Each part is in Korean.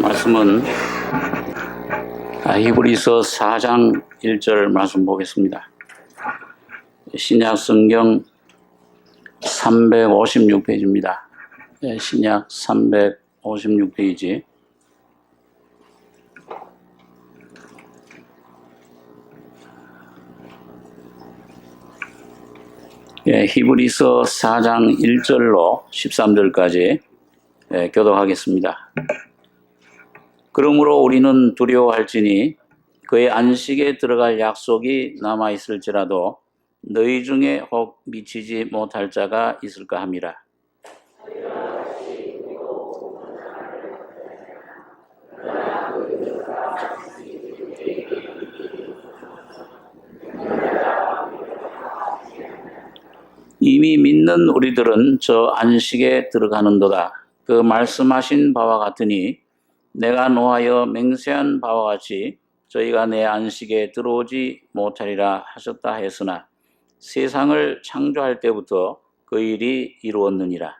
말씀은 히브리서 4장 1절 말씀 보겠습니다. 신약 성경 356페이지입니다. 신약 356페이지. 히브리서 4장 1절로 13절까지 교독하겠습니다. 그러므로 우리는 두려워할지니 그의 안식에 들어갈 약속이 남아있을지라도 너희 중에 혹 미치지 못할 자가 있을까 함이라. 이미 믿는 우리들은 저 안식에 들어가는도다. 그 말씀하신 바와 같으니 내가 노하여 맹세한 바와 같이 저희가 내 안식에 들어오지 못하리라 하셨다 했으나 세상을 창조할 때부터 그 일이 이루었느니라.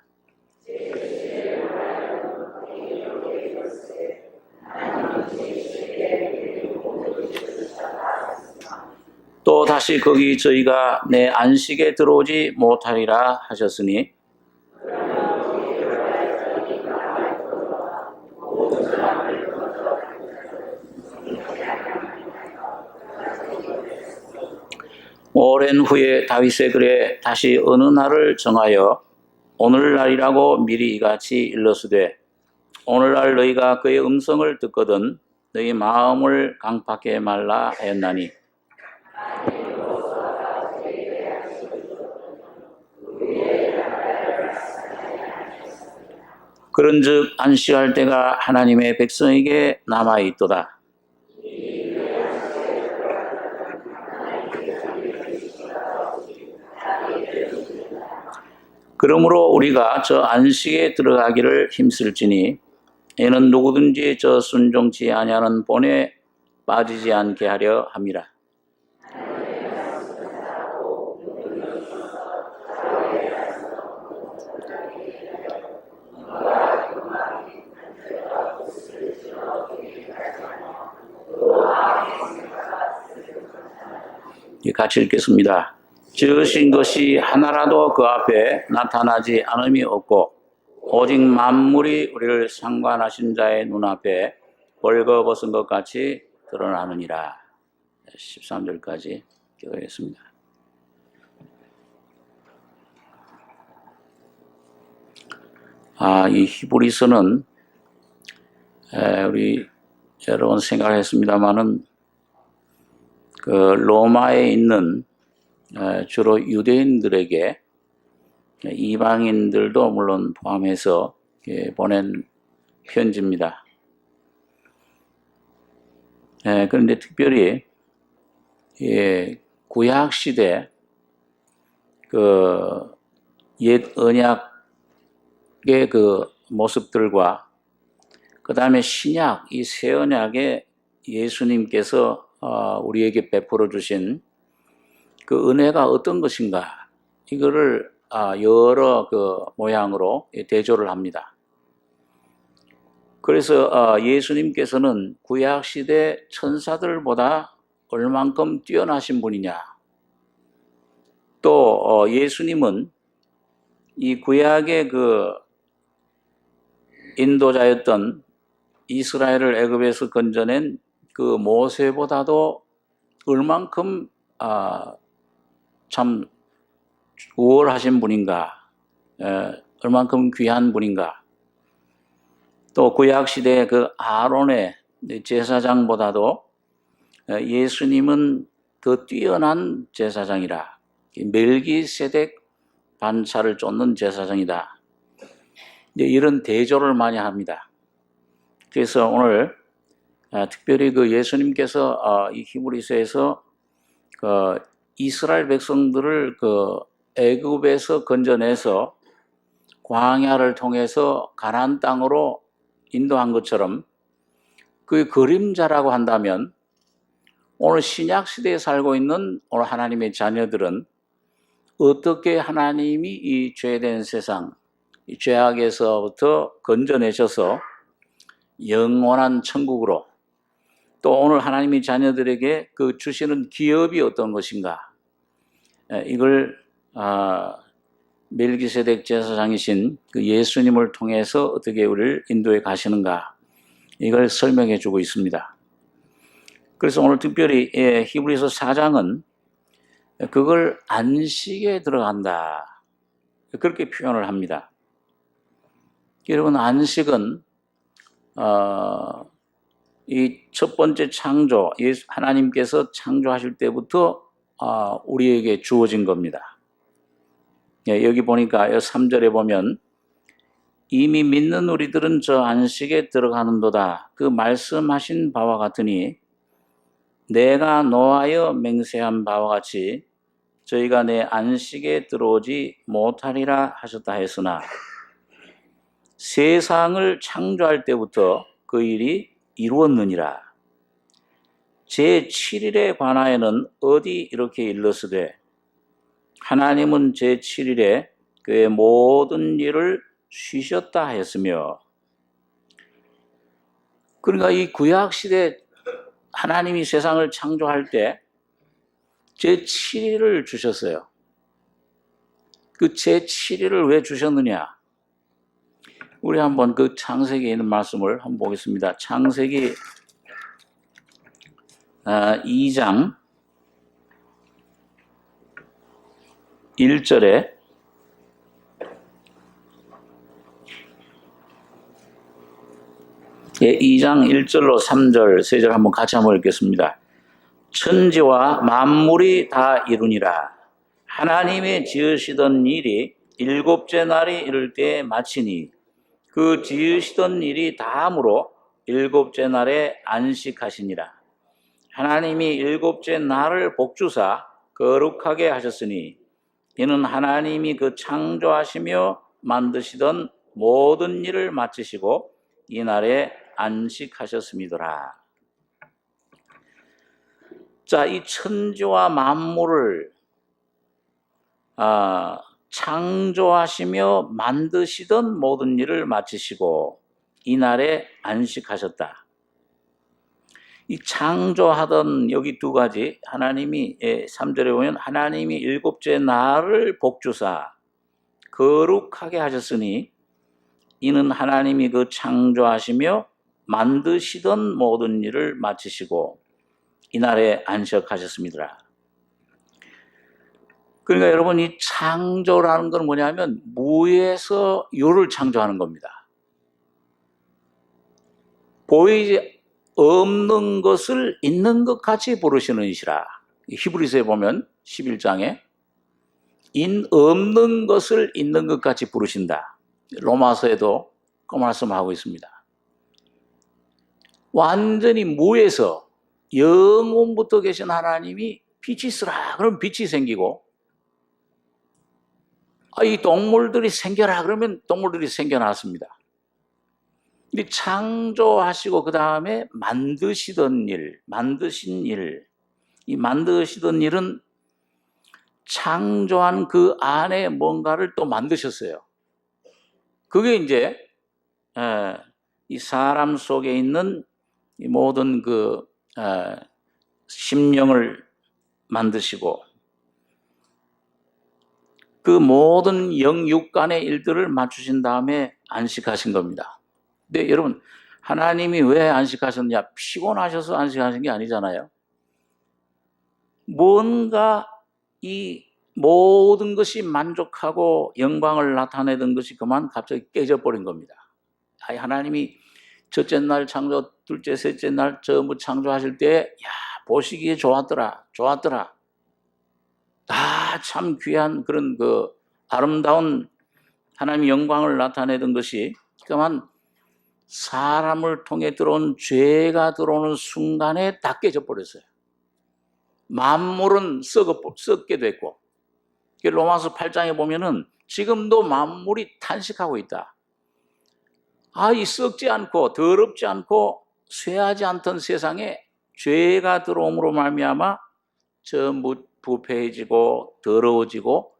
또 다시 거기 저희가 내 안식에 들어오지 못하리라 하셨으니 오랜 후에 다윗의 글에 다시 어느 날을 정하여 오늘날이라고 미리 이같이 일러스되 오늘날 너희가 그의 음성을 듣거든 너희 마음을 강팍하게 말라 하였나니 그런즉 안식할 때가 하나님의 백성에게 남아있도다. 그러므로 우리가 저 안식에 들어가기를 힘쓸지니 이는 누구든지 저 순종치 아니하는 본에 빠지지 않게 하려 함이라. 같이 읽겠습니다. 지으신 것이 하나라도 그 앞에 나타나지 않음이 없고 오직 만물이 우리를 상관하신 자의 눈앞에 벌거벗은 것 같이 드러나느니라. 13절까지 기도하겠습니다. 이 히브리서는 우리 여러 번 생각했습니다마는 그 로마에 있는 주로 유대인들에게 이방인들도 물론 포함해서 보낸 편지입니다. 그런데 특별히 구약 시대 그 옛 언약의 그 모습들과 그 다음에 신약 이 새 언약에 예수님께서 우리에게 베풀어 주신 그 은혜가 어떤 것인가 이거를 여러 그 모양으로 대조를 합니다. 그래서 예수님께서는 구약 시대 천사들보다 얼만큼 뛰어나신 분이냐, 또 예수님은 이 구약의 그 인도자였던 이스라엘을 애굽에서 건져낸 그 모세보다도 얼만큼 참 우월하신 분인가, 얼만큼 귀한 분인가. 또 구약 시대의 그 아론의 제사장보다도 예수님은 더 뛰어난 제사장이라, 멜기세덱 반차를 쫓는 제사장이다. 이런 대조를 많이 합니다. 그래서 오늘 특별히 그 예수님께서 이 히브리서에서 그 이스라엘 백성들을 그 애굽에서 건져내서 광야를 통해서 가나안 땅으로 인도한 것처럼 그 그림자라고 한다면 오늘 신약 시대에 살고 있는 오늘 하나님의 자녀들은 어떻게 하나님이 이 죄된 세상, 이 죄악에서부터 건져내셔서 영원한 천국으로, 또 오늘 하나님이 자녀들에게 그 주시는 기업이 어떤 것인가, 이걸 멜기세덱 제사장이신 그 예수님을 통해서 어떻게 우리를 인도해 가시는가, 이걸 설명해 주고 있습니다. 그래서 오늘 특별히 히브리서 4장은 그걸 안식에 들어간다, 그렇게 표현을 합니다. 여러분, 안식은 이 첫 번째 창조, 하나님께서 창조하실 때부터 우리에게 주어진 겁니다. 여기 보니까 3절에 보면 이미 믿는 우리들은 저 안식에 들어가는도다, 그 말씀하신 바와 같으니 내가 노하여 맹세한 바와 같이 저희가 내 안식에 들어오지 못하리라 하셨다 했으나 세상을 창조할 때부터 그 일이 이루었느니라. 제7일에 관하여는 어디 이렇게 일렀으되 하나님은 제7일에 그의 모든 일을 쉬셨다 했으며, 그러니까 이 구약시대 하나님이 세상을 창조할 때 제7일을 주셨어요. 그 제7일을 왜 주셨느냐? 우리 한번 그 창세기에 있는 말씀을 한번 보겠습니다. 창세기 2장 1절에 2장 1절로 3절, 3절 한번 같이 한번 읽겠습니다. 천지와 만물이 다 이루니라. 하나님이 지으시던 일이 일곱째 날이 이를 때에 마치니 그 지으시던 일이 다함으로 일곱째 날에 안식하시니라. 하나님이 일곱째 날을 복주사 거룩하게 하셨으니 이는 하나님이 그 창조하시며 만드시던 모든 일을 마치시고 이 날에 안식하셨음이더라. 자, 이 천지와 만물을 창조하시며 만드시던 모든 일을 마치시고 이 날에 안식하셨다. 이 창조하던 여기 두 가지, 하나님이 3절에 보면 하나님이 일곱째 날을 복주사 거룩하게 하셨으니 이는 하나님이 그 창조하시며 만드시던 모든 일을 마치시고 이 날에 안식하셨습니다. 그러니까 여러분, 이 창조라는 건 뭐냐면 무에서 요를 창조하는 겁니다. 보이지 없는 것을 있는 것 같이 부르시는 이시라. 히브리서에 보면 11장에 없는 것을 있는 것 같이 부르신다. 로마서에도 그 말씀하고 있습니다. 완전히 무에서 영원부터 계신 하나님이 빛이 있으라 그러면 빛이 생기고, 이 동물들이 생겨라 그러면 동물들이 생겨났습니다. 이 창조하시고 그 다음에 만드시던 일, 만드신 일, 이 만드시던 일은 창조한 그 안에 뭔가를 또 만드셨어요. 그게 이제 이 사람 속에 있는 이 모든 그 심령을 만드시고 그 모든 영육간의 일들을 맞추신 다음에 안식하신 겁니다. 근데 여러분, 하나님이 왜 안식하셨느냐? 피곤하셔서 안식하신 게 아니잖아요. 뭔가 이 모든 것이 만족하고 영광을 나타내던 것이 그만 갑자기 깨져버린 겁니다. 하나님이 첫째 날 창조, 둘째, 셋째 날 전부 창조하실 때, 보시기에 좋았더라. 참 귀한 그런 그 아름다운 하나님의 영광을 나타내던 것이 그만 사람을 통해 들어온 죄가 들어오는 순간에 다 깨져버렸어요. 만물은 썩게 됐고, 로마서 8장에 보면은 지금도 만물이 탄식하고 있다. 이 썩지 않고 더럽지 않고 쇠하지 않던 세상에 죄가 들어옴으로 말미암아 전부 부패해지고 더러워지고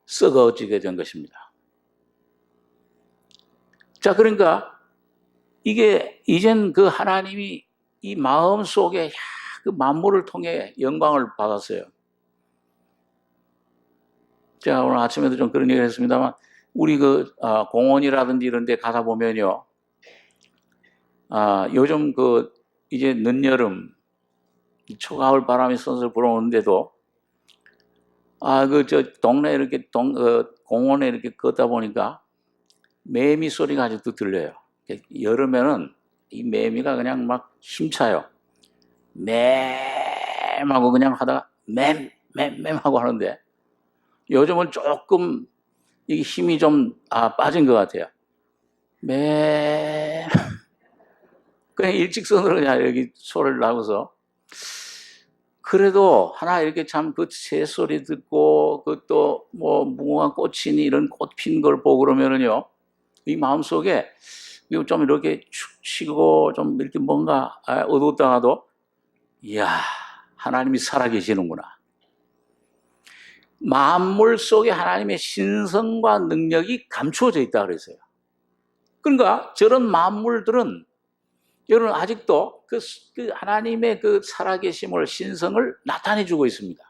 썩어지게 된 것입니다. 자, 그러니까 이게 이젠 그 하나님이 이 마음 속에 그 만물을 통해 영광을 받았어요. 제가 오늘 아침에도 좀 그런 얘기를 했습니다만, 우리 공원이라든지 이런 데 가다 보면요. 요즘 이제 늦여름, 초가을 바람이 선설 불어오는데도, 동네 이렇게, 공원에 이렇게 걷다 보니까 매미 소리가 아직도 들려요. 여름에는 이 매미가 그냥 막 힘차요. 맴하고 그냥 하다가 맴하고 하는데, 요즘은 조금 이 힘이 좀 빠진 것 같아요. 그냥 일직선으로 그냥 여기 소리를 나고서, 그래도 하나 이렇게 참 그 새소리 듣고 또 뭐 무궁화 꽃이니 이런 꽃 핀 걸 보고 그러면은요, 이 마음속에 좀 이렇게 축 치고 좀 이렇게 뭔가 어둡다가도, 이야, 하나님이 살아계시는구나. 만물 속에 하나님의 신성과 능력이 감추어져 있다 그랬어요. 그러니까 저런 만물들은 여러분 아직도 그 하나님의 그 살아계심을, 신성을 나타내주고 있습니다.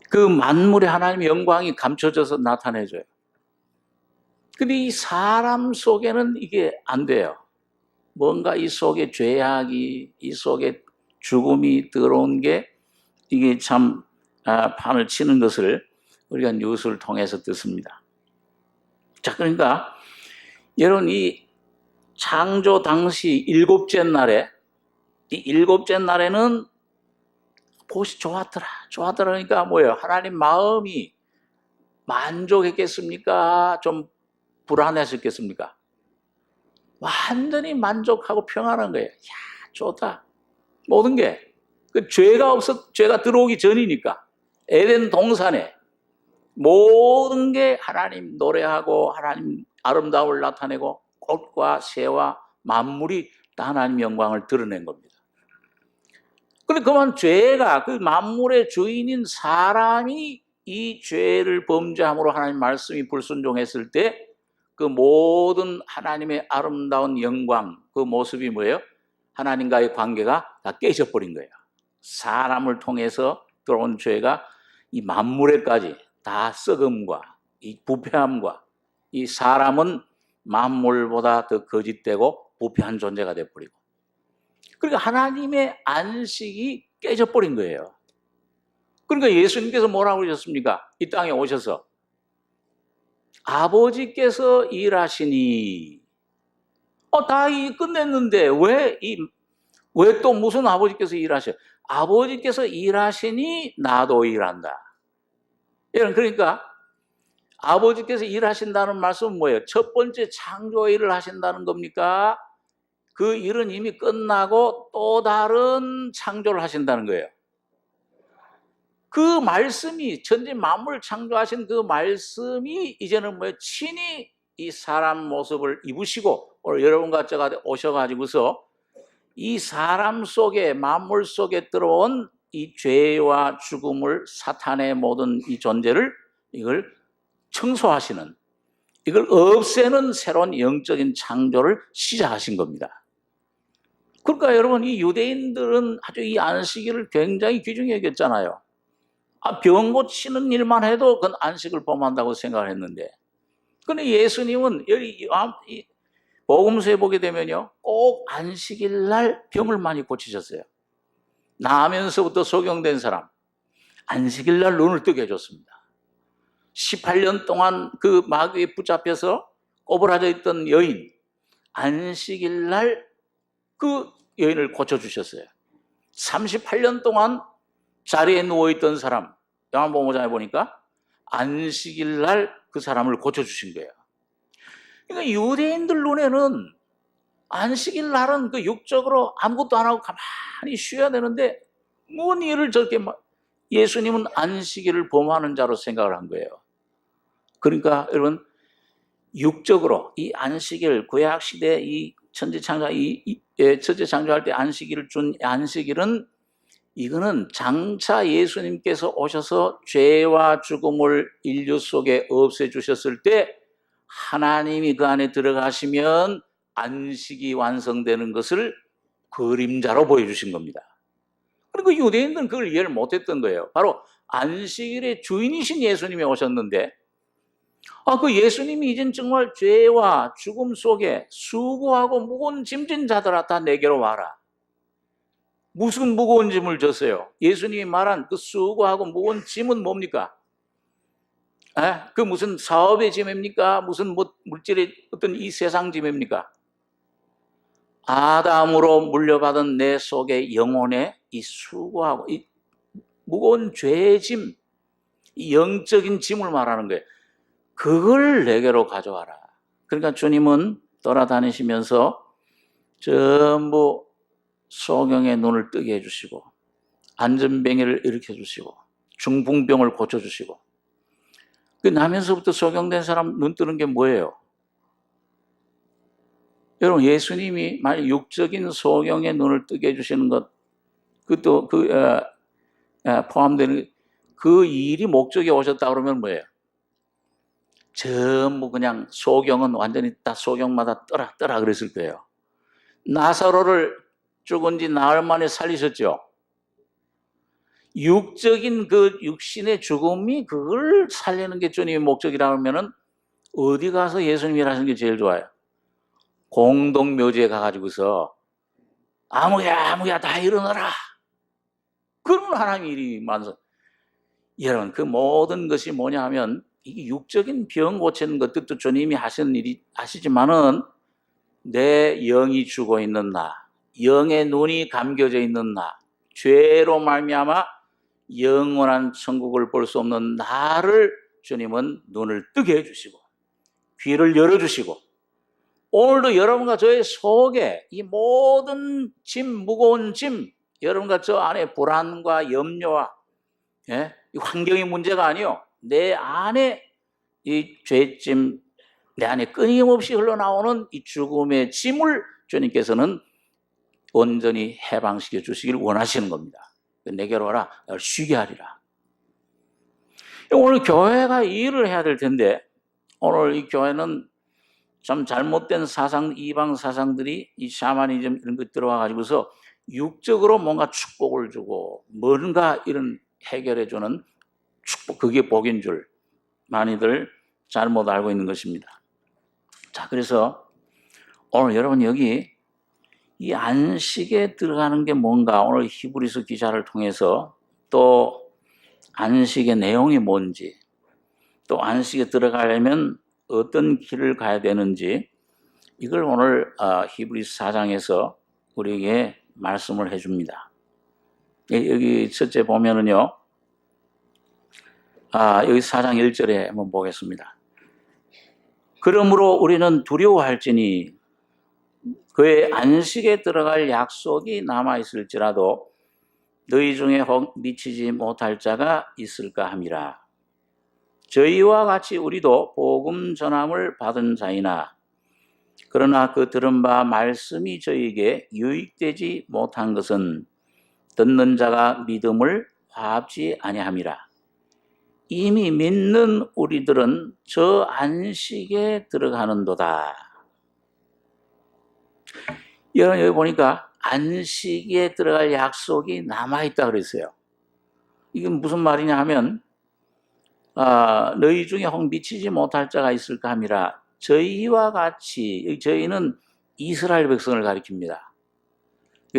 그 만물의 하나님의 영광이 감춰져서 나타내줘요. 근데 이 사람 속에는 이게 안 돼요. 뭔가 이 속에 죄악이, 이 속에 죽음이 들어온 게 이게 참 판을 치는 것을 우리가 뉴스를 통해서 듣습니다. 자, 그러니까 여러분 이 창조 당시 일곱째 날에, 이 일곱째 날에는 보시 좋았더라. 그러니까 뭐예요? 하나님 마음이 만족했겠습니까? 좀 불안했었겠습니까? 완전히 만족하고 평안한 거예요. 야, 좋다. 모든 게. 죄가 들어오기 전이니까. 에덴 동산에 모든 게 하나님 노래하고 하나님 아름다움을 나타내고 꽃과 새와 만물이 다 하나님 영광을 드러낸 겁니다. 그런데 그만 죄가, 그 만물의 주인인 사람이 이 죄를 범죄함으로 하나님 말씀이 불순종했을 때 그 모든 하나님의 아름다운 영광, 그 모습이 뭐예요? 하나님과의 관계가 다 깨져버린 거예요. 사람을 통해서 들어온 죄가 이 만물에까지 다 썩음과 이 부패함과, 이 사람은 만물보다 더 거짓되고 부패한 존재가 되어버리고, 그러니까 하나님의 안식이 깨져버린 거예요. 그러니까 예수님께서 뭐라고 그러셨습니까? 이 땅에 오셔서 아버지께서 일하시니, 다 끝냈는데 왜 또 무슨 아버지께서 일하셔? 아버지께서 일하시니 나도 일한다. 여러분, 그러니까 아버지께서 일하신다는 말씀은 뭐예요? 첫 번째 창조 일을 하신다는 겁니까? 그 일은 이미 끝나고 또 다른 창조를 하신다는 거예요. 그 말씀이, 천지 만물 창조하신 그 말씀이 이제는 뭐예요? 친히 이 사람 모습을 입으시고 오늘 여러분과 제가 오셔가지고서 이 사람 속에, 만물 속에 들어온 이 죄와 죽음을, 사탄의 모든 이 존재를 이걸 청소하시는, 이걸 없애는 새로운 영적인 창조를 시작하신 겁니다. 그러니까 여러분, 이 유대인들은 아주 이 안식일을 굉장히 귀중히 여겼잖아요. 병 고치는 일만 해도 그건 안식을 범한다고 생각을 했는데, 근데 예수님은 여기 복음서에 보게 되면요, 꼭 안식일 날 병을 많이 고치셨어요. 나면서부터 소경된 사람, 안식일 날 눈을 뜨게 해줬습니다. 18년 동안 그 마귀에 붙잡혀서 꼬부라져 있던 여인, 안식일 날 그 여인을 고쳐주셨어요. 38년 동안 자리에 누워있던 사람, 요한복음 5장에 보니까 안식일 날 그 사람을 고쳐주신 거예요. 그러니까 유대인들 눈에는 안식일 날은 그 육적으로 아무것도 안 하고 가만히 쉬어야 되는데, 뭔 일을 저렇게 예수님은 안식일을 범하는 자로 생각을 한 거예요. 그러니까 여러분, 육적으로 이 안식일, 구약시대 이 천지 창조할 때 안식일을 준 안식일은, 이거는 장차 예수님께서 오셔서 죄와 죽음을 인류 속에 없애주셨을 때 하나님이 그 안에 들어가시면 안식이 완성되는 것을 그림자로 보여주신 겁니다. 그리고 유대인들은 그걸 이해를 못했던 거예요. 바로 안식일의 주인이신 예수님이 오셨는데, 그 예수님이 이젠 정말 죄와 죽음 속에 수고하고 무거운 짐진 자들아 다 내게로 와라. 무슨 무거운 짐을 졌어요? 예수님이 말한 그 수고하고 무거운 짐은 뭡니까? 그 무슨 사업의 짐입니까? 무슨 물질의 어떤 이 세상 짐입니까? 아담으로 물려받은 내 속의 영혼의 이 수고하고 이 무거운 죄의 짐, 이 영적인 짐을 말하는 거예요. 그걸 내게로 가져와라. 그러니까 주님은 돌아다니시면서 전부 소경의 눈을 뜨게 해주시고, 안전병을 일으켜주시고, 중풍병을 고쳐주시고, 그 나면서부터 소경된 사람 눈 뜨는 게 뭐예요? 여러분, 예수님이 만약 육적인 소경의 눈을 뜨게 해주시는 것, 그것도 포함되는 그 일이 목적에 오셨다 그러면 뭐예요? 전부 그냥 소경은 완전히 다 소경마다 떠라 그랬을 거예요. 나사로를 죽은 지 나흘 만에 살리셨죠. 육적인 그 육신의 죽음이 그걸 살리는 게 주님의 목적이라고 하면은 어디 가서 예수님이 하시는 게 제일 좋아요? 공동묘지에 가가지고서 아무야 다 일어나라. 그런 하나님의 일이 많아서, 여러분, 그 모든 것이 뭐냐 하면 이게 육적인 병 고치는 것도 주님이 하시는 일이 하시지만은 내 영이 죽어 있는 나, 영의 눈이 감겨져 있는 나, 죄로 말미암아 영원한 천국을 볼 수 없는 나를 주님은 눈을 뜨게 해주시고 귀를 열어주시고, 오늘도 여러분과 저의 속에 이 모든 짐, 무거운 짐, 여러분과 저 안에 불안과 염려와 이 환경의 문제가 아니요, 내 안에 이 죄짐, 내 안에 끊임없이 흘러나오는 이 죽음의 짐을 주님께서는 온전히 해방시켜 주시길 원하시는 겁니다. 내게로 와라, 나를 쉬게 하리라. 오늘 교회가 이 일을 해야 될 텐데, 오늘 이 교회는 참 잘못된 사상, 이방 사상들이 이 샤머니즘 이런 것 들어와 가지고서 육적으로 뭔가 축복을 주고 뭔가 이런 해결해 주는 축복, 그게 복인 줄 많이들 잘못 알고 있는 것입니다. 자, 그래서 오늘 여러분 여기 이 안식에 들어가는 게 뭔가, 오늘 히브리서 기자를 통해서 또 안식의 내용이 뭔지, 또 안식에 들어가려면 어떤 길을 가야 되는지, 이걸 오늘 히브리서 4장에서 우리에게 말씀을 해줍니다. 여기 첫째 보면은요, 여기 4장 1절에 한번 보겠습니다. 그러므로 우리는 두려워할지니 그의 안식에 들어갈 약속이 남아있을지라도 너희 중에 혹 미치지 못할 자가 있을까 함이라. 저희와 같이 우리도 복음 전함을 받은 자이나 그러나 그 들은 바 말씀이 저희에게 유익되지 못한 것은 듣는 자가 믿음을 화합지 아니함이라. 이미 믿는 우리들은 저 안식에 들어가는도다. 여러분, 여기 보니까 안식에 들어갈 약속이 남아있다 그랬어요. 이건 무슨 말이냐 하면, 너희 중에 혹 미치지 못할 자가 있을까 함이라. 저희와 같이, 저희는 이스라엘 백성을 가리킵니다.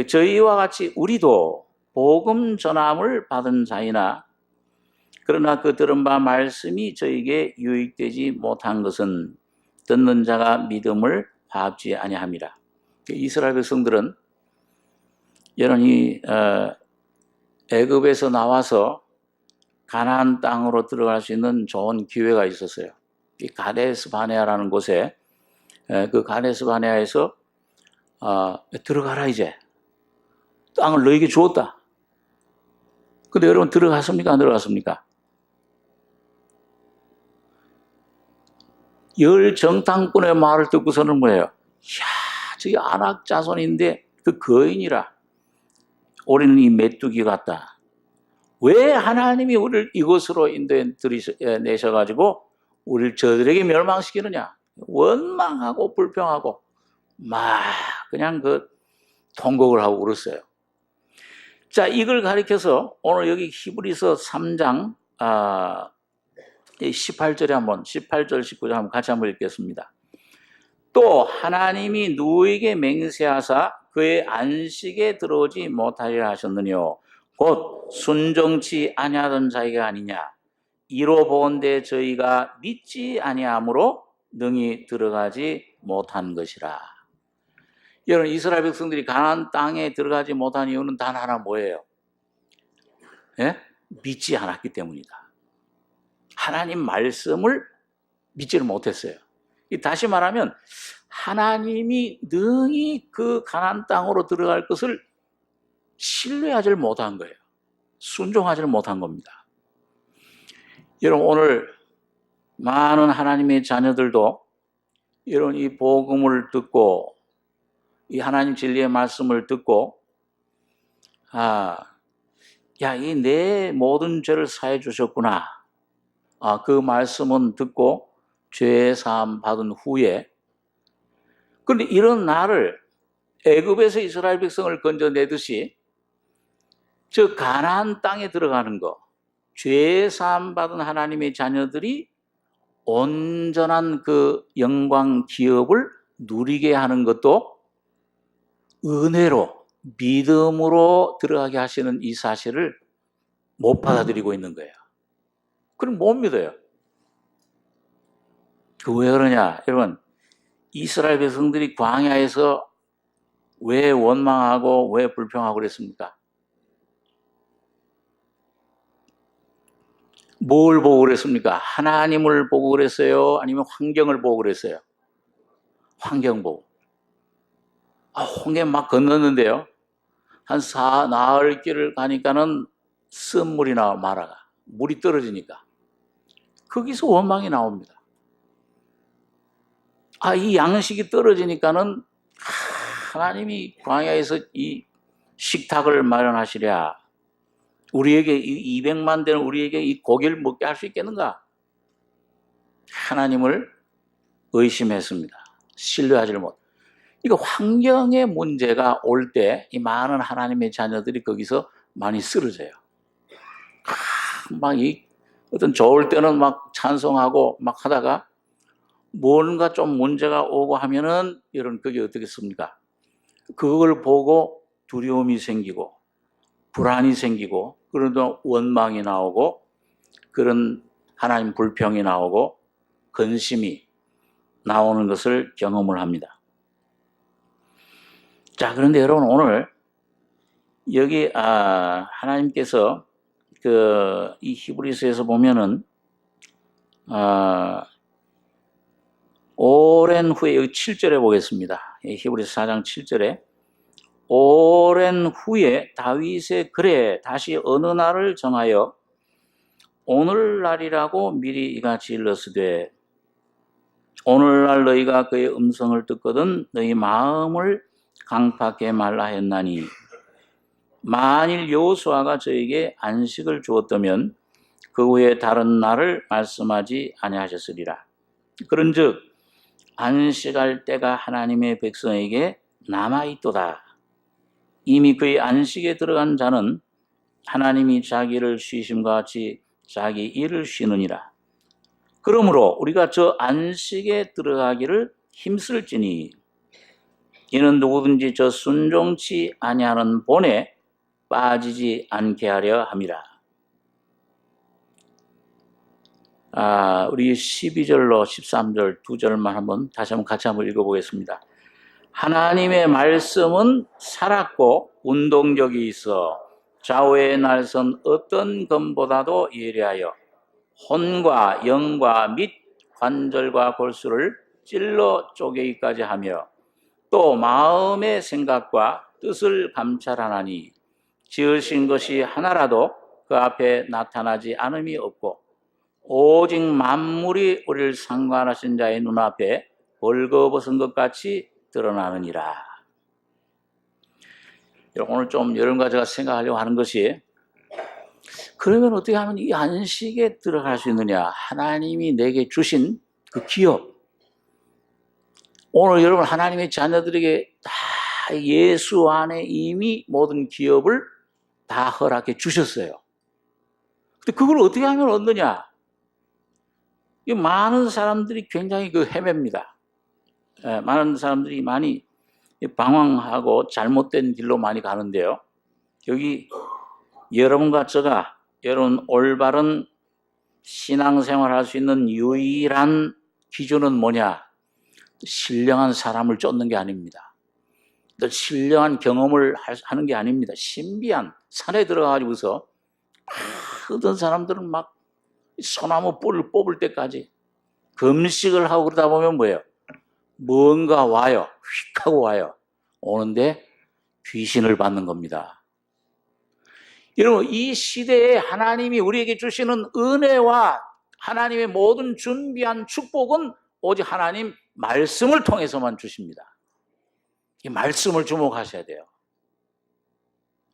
저희와 같이 우리도 복음 전함을 받은 자이나 그러나 그 들은 바 말씀이 저에게 유익되지 못한 것은 듣는 자가 믿음을 화합지 아니함이라. 이스라엘 백성들은 여러분이 애굽에서 나와서 가나안 땅으로 들어갈 수 있는 좋은 기회가 있었어요. 이 가데스 바네아라는 곳에, 그 가데스 바네아에서 들어가라, 이제 땅을 너에게 주었다. 근데 여러분 들어갔습니까? 안 들어갔습니까? 열 정탐꾼의 말을 듣고서는 뭐예요? 야, 저기 아낙 자손인데 그 거인이라. 우리는 이 메뚜기 같다. 왜 하나님이 우리를 이곳으로 인도해 내셔가지고 우리를 저들에게 멸망시키느냐? 원망하고 불평하고 막 그냥 그 통곡을 하고 울었어요. 자, 이걸 가리켜서 오늘 여기 히브리서 3장 18절에 한번 18절 19절 한번 같이 한번 읽겠습니다. 또 하나님이 누구에게 맹세하사 그의 안식에 들어오지 못하리라 하셨느뇨 곧 순종치 아니하던 자가 아니냐 이로 보건대 저희가 믿지 아니함으로 능히 들어가지 못한 것이라. 여러분, 이스라엘 백성들이 가나안 땅에 들어가지 못한 이유는 단 하나 뭐예요? 예? 믿지 않았기 때문이다. 하나님 말씀을 믿지를 못했어요. 다시 말하면 하나님이 능히 그 가나안 땅으로 들어갈 것을 신뢰하지 못한 거예요. 순종하지 못한 겁니다. 여러분, 오늘 많은 하나님의 자녀들도 이런 이 복음을 듣고 이 하나님 진리의 말씀을 듣고 이 내 모든 죄를 사해 주셨구나. 그 말씀은 듣고 죄 사함 받은 후에 그런데 이런 나를 애굽에서 이스라엘 백성을 건져내듯이 저 가나안 땅에 들어가는 거, 죄 사함 받은 하나님의 자녀들이 온전한 그 영광 기업을 누리게 하는 것도 은혜로 믿음으로 들어가게 하시는 이 사실을 못 받아들이고 있는 거예요. 그럼 못 믿어요. 왜 그러냐? 여러분, 이스라엘 백성들이 광야에서 왜 원망하고 왜 불평하고 그랬습니까? 뭘 보고 그랬습니까? 하나님을 보고 그랬어요? 아니면 환경을 보고 그랬어요? 환경 보고. 홍해 막 건넜는데요. 한 나흘 길을 가니까는 쓴물이 나와 말아가. 물이 떨어지니까. 거기서 원망이 나옵니다. 이 양식이 떨어지니까는 하나님이 광야에서 이 식탁을 마련하시랴. 우리에게 200만 되는 우리에게 이 고기를 먹게 할 수 있겠는가? 하나님을 의심했습니다. 신뢰하지를 못. 그러니까 환경의 문제가 올 때 이 많은 하나님의 자녀들이 거기서 많이 쓰러져요. 어떤 좋을 때는 막 찬송하고 막 하다가 뭔가 좀 문제가 오고 하면은 여러분 그게 어떻겠습니까? 그걸 보고 두려움이 생기고 불안이 생기고 그러다 원망이 나오고 그런 하나님 불평이 나오고 근심이 나오는 것을 경험을 합니다. 자, 그런데 여러분 오늘 여기 하나님께서 이 히브리서에서 보면은 오랜 후에 여기 7절에 보겠습니다. 히브리서 4장 7절에 오랜 후에 다윗의 글에 다시 어느 날을 정하여 오늘날이라고 미리 이같이 일렀으되 오늘날 너희가 그의 음성을 듣거든 너희 마음을 강팍하게 말라 했나니 만일 여호수아가 저에게 안식을 주었다면 그 후에 다른 날을 말씀하지 아니하셨으리라. 그런즉 안식할 때가 하나님의 백성에게 남아있도다. 이미 그의 안식에 들어간 자는 하나님이 자기를 쉬심과 같이 자기 일을 쉬느니라. 그러므로 우리가 저 안식에 들어가기를 힘쓸지니 이는 누구든지 저 순종치 아니하는 본에 빠지지 않게 하려 함이라. 우리 12절로 13절 두 절만 다시 한번 같이 한번 읽어보겠습니다. 하나님의 말씀은 살았고 운동력이 있어 좌우의 날선 어떤 검보다도 예리하여 혼과 영과 및 관절과 골수를 찔러 쪼개기까지 하며 또 마음의 생각과 뜻을 감찰하나니 지으신 것이 하나라도 그 앞에 나타나지 않음이 없고 오직 만물이 우리를 상관하신 자의 눈앞에 벌거벗은 것 같이 드러나느니라. 오늘 좀 여러분과 제가 생각하려고 하는 것이 그러면 어떻게 하면 이 안식에 들어갈 수 있느냐? 하나님이 내게 주신 그 기업 오늘 여러분 하나님의 자녀들에게 다 예수 안에 이미 모든 기업을 다 허락해 주셨어요. 근데 그걸 어떻게 하면 얻느냐? 이 많은 사람들이 굉장히 헤맵니다. 많은 사람들이 많이 방황하고 잘못된 길로 많이 가는데요. 여기 여러분과 제가 여러분 올바른 신앙생활할 수 있는 유일한 기준은 뭐냐? 신령한 사람을 쫓는 게 아닙니다. 신령한 경험을 하는 게 아닙니다. 신비한 산에 들어가지고서 어떤 사람들은 막 소나무 뿔을 뽑을 때까지 금식을 하고 그러다 보면 뭐예요? 뭔가 와요. 휙 하고 와요. 오는데 귀신을 받는 겁니다. 여러분, 이 시대에 하나님이 우리에게 주시는 은혜와 하나님의 모든 준비한 축복은 오직 하나님 말씀을 통해서만 주십니다. 이 말씀을 주목하셔야 돼요.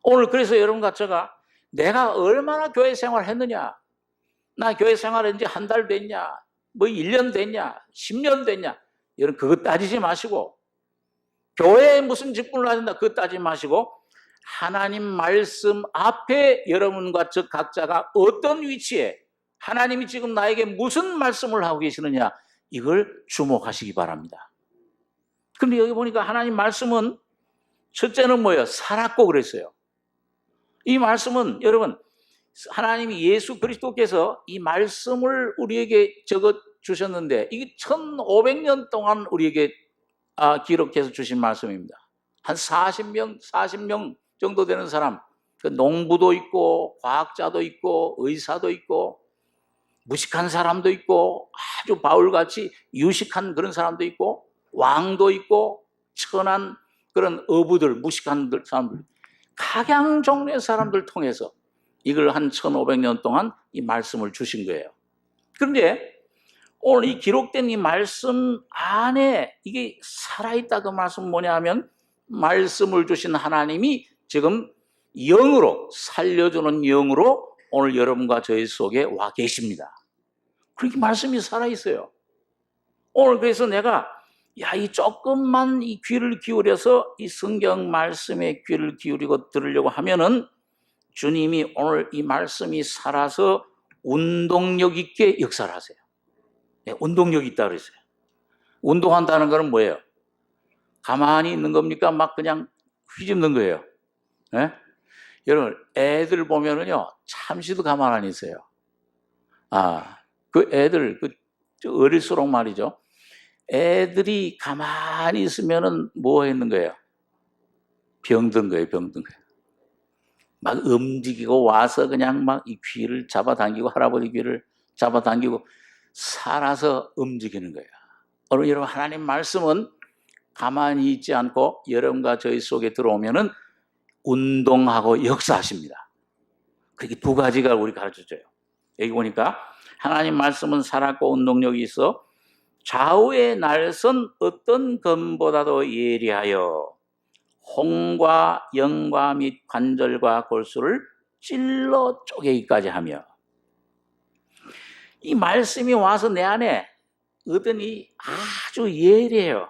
오늘 그래서 여러분과 제가 내가 얼마나 교회 생활을 했느냐, 나 교회 생활한 지 한 달 됐냐, 뭐 1년 됐냐, 10년 됐냐, 여러분 그거 따지지 마시고, 교회에 무슨 직분을 하신다 그거 따지지 마시고, 하나님 말씀 앞에 여러분과 저 각자가 어떤 위치에 하나님이 지금 나에게 무슨 말씀을 하고 계시느냐, 이걸 주목하시기 바랍니다. 그런데 여기 보니까 하나님 말씀은 첫째는 뭐예요? 살았고 그랬어요. 이 말씀은 여러분 하나님이 예수 그리스도께서 이 말씀을 우리에게 적어 주셨는데 이게 1500년 동안 우리에게 기록해서 주신 말씀입니다. 한 40명 정도 되는 사람, 농부도 있고 과학자도 있고 의사도 있고 무식한 사람도 있고 아주 바울같이 유식한 그런 사람도 있고 왕도 있고 천한 그런 어부들, 무식한 사람들, 각양 종류의 사람들 통해서 이걸 한 1500년 동안 이 말씀을 주신 거예요. 그런데 오늘 이 기록된 이 말씀 안에 이게 살아있다 그 말씀은 뭐냐 하면 말씀을 주신 하나님이 지금 영으로 살려주는 영으로 오늘 여러분과 저희 속에 와 계십니다. 그렇게 말씀이 살아있어요. 오늘 그래서 내가 이 조금만 이 귀를 기울여서 이 성경 말씀에 귀를 기울이고 들으려고 하면은 주님이 오늘 이 말씀이 살아서 운동력 있게 역사를 하세요. 네, 운동력 있다 그랬어요. 운동한다는 것은 뭐예요? 가만히 있는 겁니까? 막 그냥 휘집는 거예요. 네? 여러분 애들 보면은요 잠시도 가만 안 있어요. 그 애들 어릴수록 말이죠. 애들이 가만히 있으면은 뭐 했는 거예요? 병든 거예요. 막 움직이고 와서 그냥 막 이 귀를 잡아당기고 할아버지 귀를 잡아당기고 살아서 움직이는 거예요. 오늘 여러분 하나님 말씀은 가만히 있지 않고 여러분과 저희 속에 들어오면은 운동하고 역사하십니다. 그렇게 두 가지가 우리 가르쳐줘요. 여기 보니까 하나님 말씀은 살았고 운동력이 있어 좌우의 날선 어떤 검보다도 예리하여 홍과 영과 및 관절과 골수를 찔러 쪼개기까지 하며 이 말씀이 와서 내 안에 얻으니 아주 예리해요.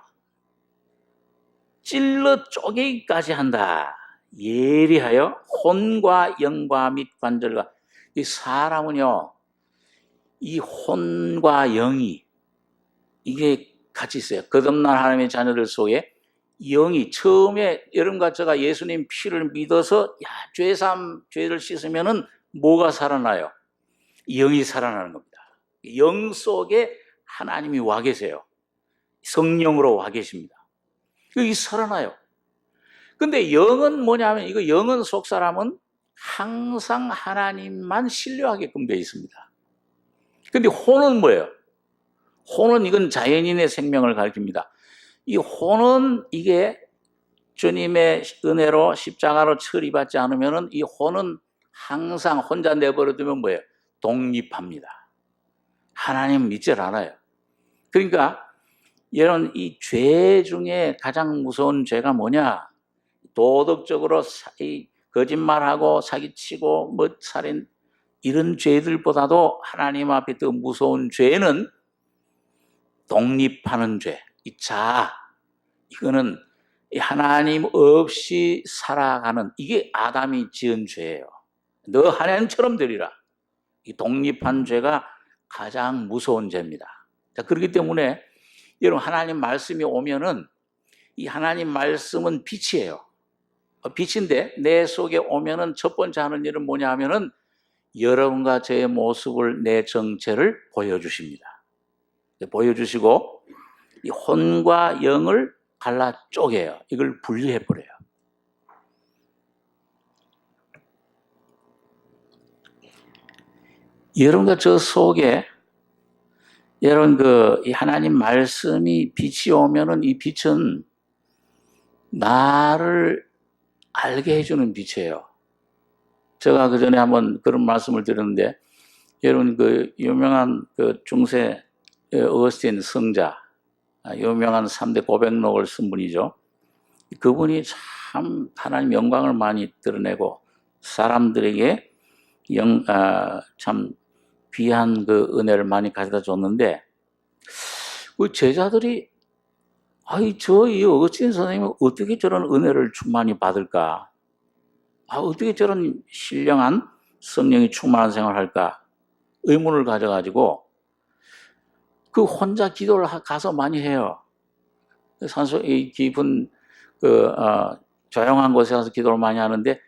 찔러 쪼개기까지 한다. 예리하여 혼과 영과 및 관절과 이 사람은요 이 혼과 영이 이게 같이 있어요. 거듭난 하나님의 자녀들 속에 영이 처음에 여러분과 제가 예수님 피를 믿어서 죄를 씻으면은 뭐가 살아나요? 영이 살아나는 겁니다. 영 속에 하나님이 와 계세요. 성령으로 와 계십니다. 여기 살아나요. 근데 영은 뭐냐면 이거 영은 속 사람은 항상 하나님만 신뢰하게끔 되어 있습니다. 근데 혼은 뭐예요? 혼은 이건 자연인의 생명을 가리킵니다. 이 혼은 이게 주님의 은혜로 십자가로 처리받지 않으면 이 혼은 항상 혼자 내버려두면 뭐예요? 독립합니다. 하나님 믿질 않아요. 그러니까 여러분 이 죄 중에 가장 무서운 죄가 뭐냐? 도덕적으로 거짓말하고 사기치고 살인 이런 죄들보다도 하나님 앞에 더 무서운 죄는 독립하는 죄, 이 자아, 이거는 하나님 없이 살아가는, 이게 아담이 지은 죄예요. 너 하나님처럼 되리라. 이 독립한 죄가 가장 무서운 죄입니다. 자, 그렇기 때문에 여러분, 하나님 말씀이 오면은 이 하나님 말씀은 빛이에요. 빛인데 내 속에 오면은 첫 번째 하는 일은 뭐냐 하면은 여러분과 저의 모습을, 내 정체를 보여주십니다. 보여주시고 이 혼과 영을 갈라 쪼개요. 이걸 분리해버려요. 여러분과 저 속에, 여러분 이 하나님 말씀이 빛이 오면은 이 빛은 나를 알게 해주는 빛이에요. 제가 그 전에 한번 그런 말씀을 드렸는데, 여러분 유명한 중세 어거스틴 성자, 유명한 3대 고백록을 쓴 분이죠. 그분이 참 하나님 영광을 많이 드러내고 사람들에게 참 귀한 은혜를 많이 가져다 줬는데, 제자들이 이 어거스틴 선생님은 어떻게 저런 은혜를 충만히 받을까? 어떻게 저런 신령한 성령이 충만한 생활을 할까? 의문을 가져가지고 혼자 기도를 가서 많이 해요. 산속이 깊은 조용한 곳에 가서 기도를 많이 하는데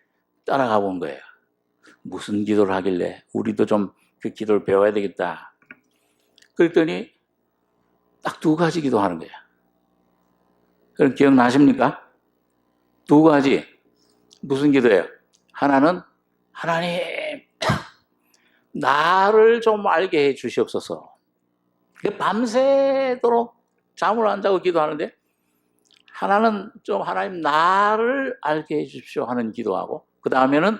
따라가 본 거예요. 무슨 기도를 하길래 우리도 좀 그 기도를 배워야 되겠다. 그랬더니 딱 2가지 기도하는 거예요. 그럼 기억나십니까? 2가지. 무슨 기도예요? 하나는 하나님 나를 좀 알게 해 주시옵소서. 밤새도록 잠을 안 자고 기도하는데, 하나는 좀 하나님 나를 알게 해 주십시오 하는 기도하고, 그 다음에는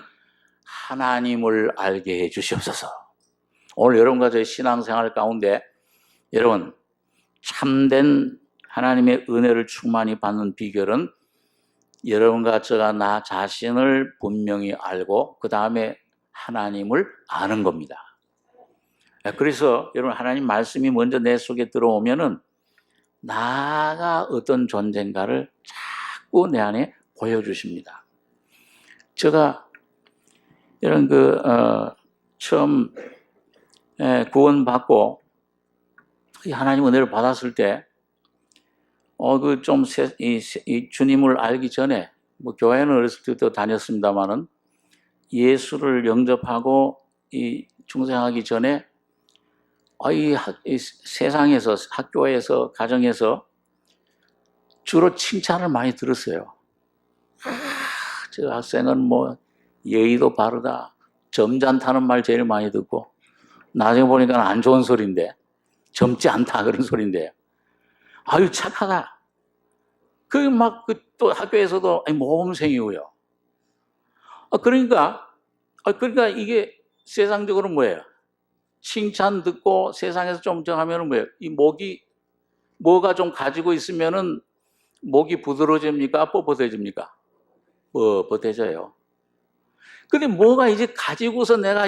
하나님을 알게 해 주시옵소서. 오늘 여러분과 저의 신앙생활 가운데 여러분, 참된 하나님의 은혜를 충만히 받는 비결은 여러분과 제가 나 자신을 분명히 알고 그 다음에 하나님을 아는 겁니다. 그래서 여러분, 하나님 말씀이 먼저 내 속에 들어오면은 나가 어떤 존재인가를 자꾸 내 안에 보여주십니다. 제가 이런 처음 구원받고 하나님 은혜를 받았을 때, 이 주님을 알기 전에, 교회는 어렸을 때부터 다녔습니다만은, 예수를 영접하고 중생하기 전에, 이 세상에서, 학교에서, 가정에서 주로 칭찬을 많이 들었어요. 저 학생은 예의도 바르다, 점잖다는 말 제일 많이 듣고, 나중에 보니까 안 좋은 소리인데, 젊지 않다 그런 소리인데, 착하다. 또 학교에서도 모범생이고요. 그러니까 이게 세상적으로 뭐예요? 칭찬 듣고 세상에서 좀 정하면은 뭐예요? 이 뭐가 좀 가지고 있으면은 목이 부드러워집니까? 뻣뻣해집니까? 뻣뻣해져요. 근데 뭐가 이제 가지고서 내가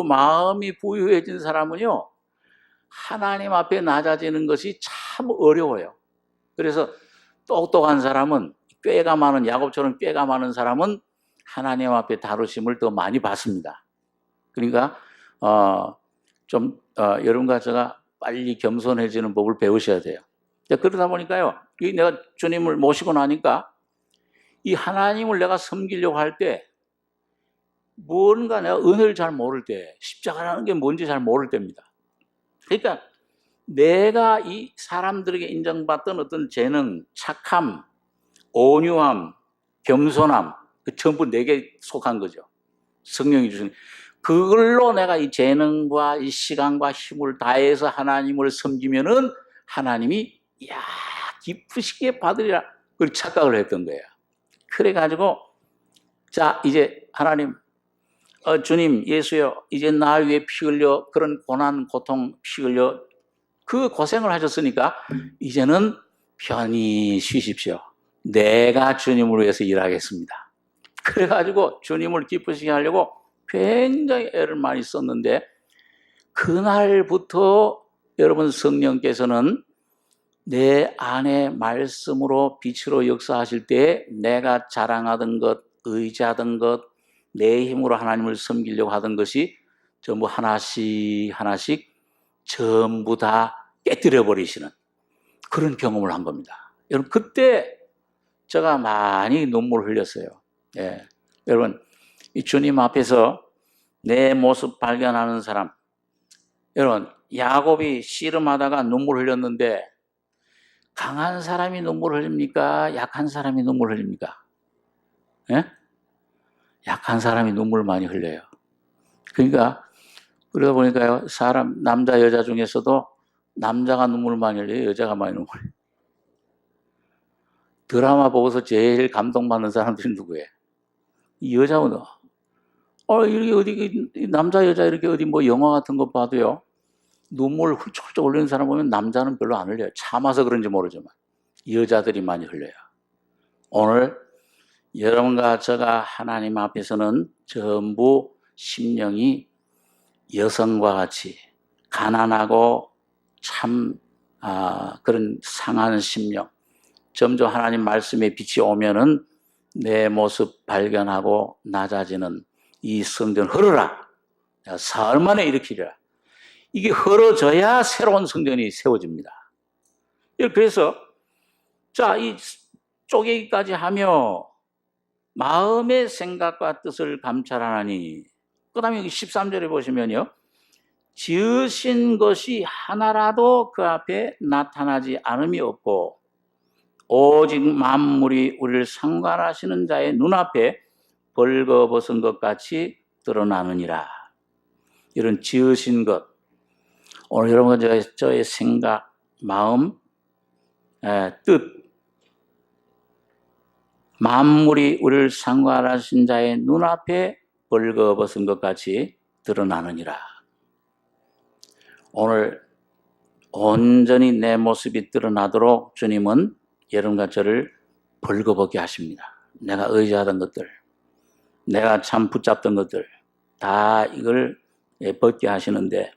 마음이 부유해진 사람은요, 하나님 앞에 낮아지는 것이 참 어려워요. 그래서 똑똑한 사람은, 꾀가 많은, 야곱처럼 꾀가 많은 사람은 하나님 앞에 다루심을 더 많이 받습니다. 그러니까 여러분과 제가 빨리 겸손해지는 법을 배우셔야 돼요. 그러다 보니까요, 내가 주님을 모시고 나니까 이 하나님을 내가 섬기려고 할 때, 뭔가 내가 은혜를 잘 모를 때, 십자가라는 게 뭔지 잘 모를 때입니다. 그러니까 내가 이 사람들에게 인정받던 어떤 재능, 착함, 온유함, 겸손함, 전부 내게 속한 거죠. 성령이 주신. 그걸로 내가 이 재능과 이 시간과 힘을 다해서 하나님을 섬기면은 하나님이 기쁘시게 받으리라, 그걸 착각을 했던 거예요. 그래가지고 자, 이제 하나님, 주님, 예수여, 이제 나 위에 피 흘려, 그런 고난, 고통 피 흘려 그 고생을 하셨으니까 이제는 편히 쉬십시오. 내가 주님을 위해서 일하겠습니다. 그래가지고 주님을 기쁘시게 하려고 굉장히 애를 많이 썼는데, 그날부터 여러분, 성령께서는 내 안에 말씀으로 빛으로 역사하실 때 내가 자랑하던 것, 의지하던 것, 내 힘으로 하나님을 섬기려고 하던 것이 전부 하나씩 하나씩 전부 다 깨뜨려 버리시는 그런 경험을 한 겁니다. 여러분, 그때 제가 많이 눈물을 흘렸어요. 예. 여러분, 이 주님 앞에서 내 모습 발견하는 사람, 여러분, 야곱이 씨름하다가 눈물 흘렸는데 강한 사람이 눈물 흘립니까? 약한 사람이 눈물 흘립니까? 예? 약한 사람이 눈물 많이 흘려요. 그러니까 그러다 보니까요, 사람 남자 여자 중에서도 남자가 눈물 많이 흘려요, 여자가 많이 눈물 흘려요. 드라마 보고서 제일 감동받는 사람들이 누구예요? 이 여자분은 이렇게 어디 남자 여자 이렇게 어디 뭐 영화 같은 거 봐도요, 눈물 훌쩍훌쩍 흘리는 사람 보면 남자는 별로 안 흘려요. 참아서 그런지 모르지만 여자들이 많이 흘려요. 오늘 여러분과 제가 하나님 앞에서는 전부 심령이 여성과 같이 가난하고 참 그런 상한 심령, 점점 하나님 말씀의 빛이 오면은 내 모습 발견하고 낮아지는 이 성전 헐어라. 사흘 만에 일으키리라. 이게 헐어져야 새로운 성전이 세워집니다. 그래서 자, 이 쪼개기까지 하며 마음의 생각과 뜻을 감찰하나니, 그 다음에 여기 13절에 보시면요, 지으신 것이 하나라도 그 앞에 나타나지 않음이 없고 오직 만물이 우리를 상관하시는 자의 눈앞에 벌거벗은 것 같이 드러나느니라. 이런 지으신 것, 오늘 여러분과 저의 생각, 마음, 뜻, 만물이 우리를 상관하신 자의 눈앞에 벌거벗은 것 같이 드러나느니라. 오늘 온전히 내 모습이 드러나도록 주님은 여러분과 저를 벌거벗게 하십니다. 내가 의지하던 것들, 내가 참 붙잡던 것들 다 이걸 벗게 하시는데,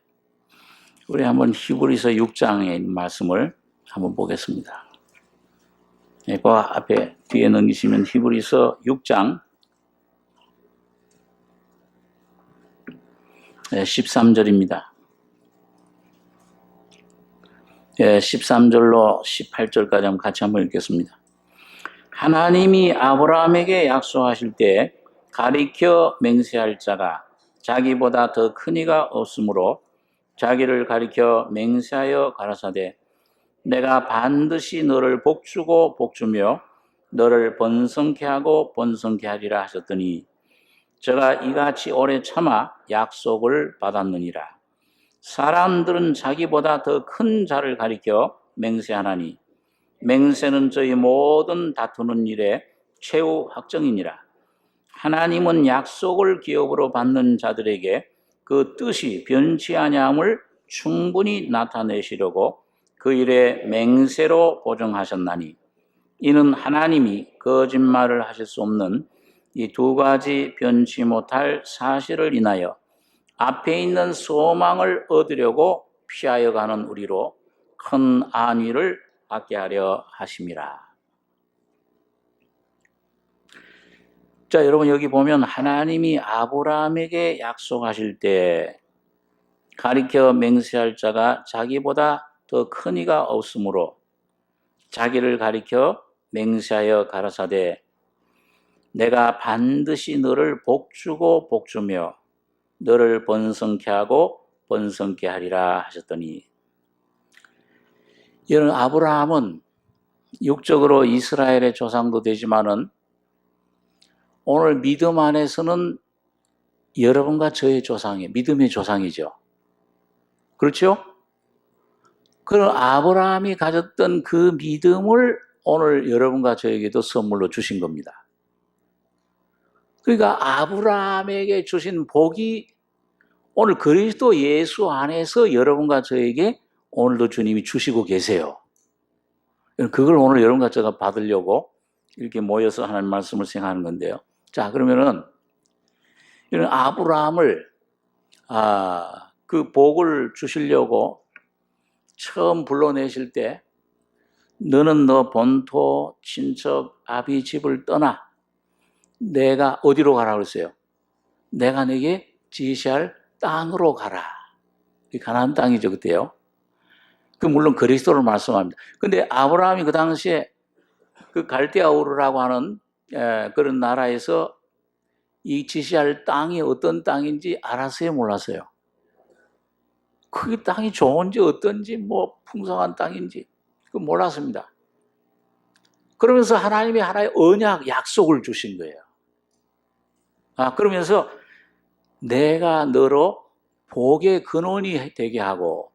우리 한번 히브리서 6장에 있는 말씀을 한번 보겠습니다. 그 앞에 뒤에 넘기시면 히브리서 6장 13절입니다. 13절로 18절까지 한번 같이 한번 읽겠습니다. 하나님이 아브라함에게 약속하실 때 가리켜 맹세할 자가 자기보다 더 큰 이가 없으므로 자기를 가리켜 맹세하여 가라사대 내가 반드시 너를 복주고 복주며 너를 번성케 하고 번성케 하리라 하셨더니 저가 이같이 오래 참아 약속을 받았느니라. 사람들은 자기보다 더 큰 자를 가리켜 맹세하나니 맹세는 저희 모든 다투는 일에 최후 확정이니라. 하나님은 약속을 기업으로 받는 자들에게 그 뜻이 변치 아니함을 충분히 나타내시려고 그 일에 맹세로 보증하셨나니 이는 하나님이 거짓말을 하실 수 없는 이 두 가지 변치 못할 사실을 인하여 앞에 있는 소망을 얻으려고 피하여 가는 우리로 큰 안위를 받게 하려 하심이라. 자, 여러분 여기 보면 하나님이 아브라함에게 약속하실 때 가리켜 맹세할 자가 자기보다 더 큰 이가 없으므로 자기를 가리켜 맹세하여 가라사대 내가 반드시 너를 복주고 복주며 너를 번성케 하고 번성케 하리라 하셨더니, 이런 아브라함은 육적으로 이스라엘의 조상도 되지만은 오늘 믿음 안에서는 여러분과 저의 조상이에요. 믿음의 조상이죠. 그렇죠? 그런 아브라함이 가졌던 그 믿음을 오늘 여러분과 저에게도 선물로 주신 겁니다. 그러니까 아브라함에게 주신 복이 오늘 그리스도 예수 안에서 여러분과 저에게 오늘도 주님이 주시고 계세요. 그걸 오늘 여러분과 제가 받으려고 이렇게 모여서 하나님 말씀을 생각하는 건데요. 자, 그러면은 이런 아브라함을 그 복을 주시려고 처음 불러내실 때 너는 너 본토 친척 아비 집을 떠나 내가 어디로 가라 그랬어요? 내가 내게 지시할 땅으로 가라. 가나안 땅이죠 그때요. 그 물론 그리스도를 말씀합니다. 근데 아브라함이 그 당시에 그 갈대아 우르라고 하는 그런 나라에서 이 지시할 땅이 어떤 땅인지 알았어요, 몰랐어요? 그 땅이 좋은지 어떤지 뭐 풍성한 땅인지 그 몰랐습니다. 그러면서 하나님이 하나의 언약 약속을 주신 거예요. 그러면서 내가 너로 복의 근원이 되게 하고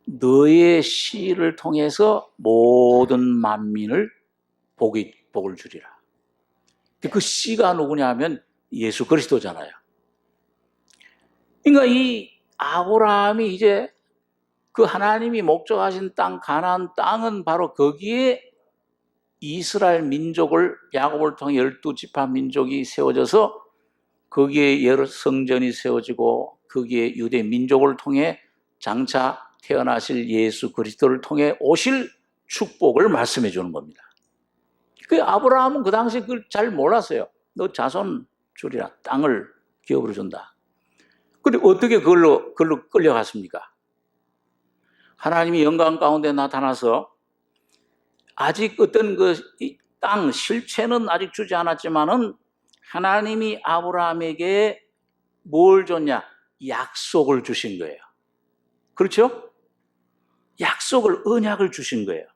너의 씨를 통해서 모든 만민을 복을 주리라. 그 씨가 누구냐 하면 예수 그리스도잖아요. 그러니까 이 아브라함이 이제 그 하나님이 목적하신 땅 가나안 땅은 바로 거기에 이스라엘 민족을 야곱을 통해 12지파 민족이 세워져서 거기에 여러 성전이 세워지고 거기에 유대 민족을 통해 장차 태어나실 예수 그리스도를 통해 오실 축복을 말씀해 주는 겁니다. 그 아브라함은 그 당시 그걸 잘 몰랐어요. 너 자손 주리라. 땅을 기업으로 준다. 근데 어떻게 그걸로 끌려갔습니까? 하나님이 영광 가운데 나타나서 아직 어떤 그 땅 실체는 아직 주지 않았지만은 하나님이 아브라함에게 뭘 줬냐? 약속을 주신 거예요. 그렇죠? 약속을, 언약을 주신 거예요.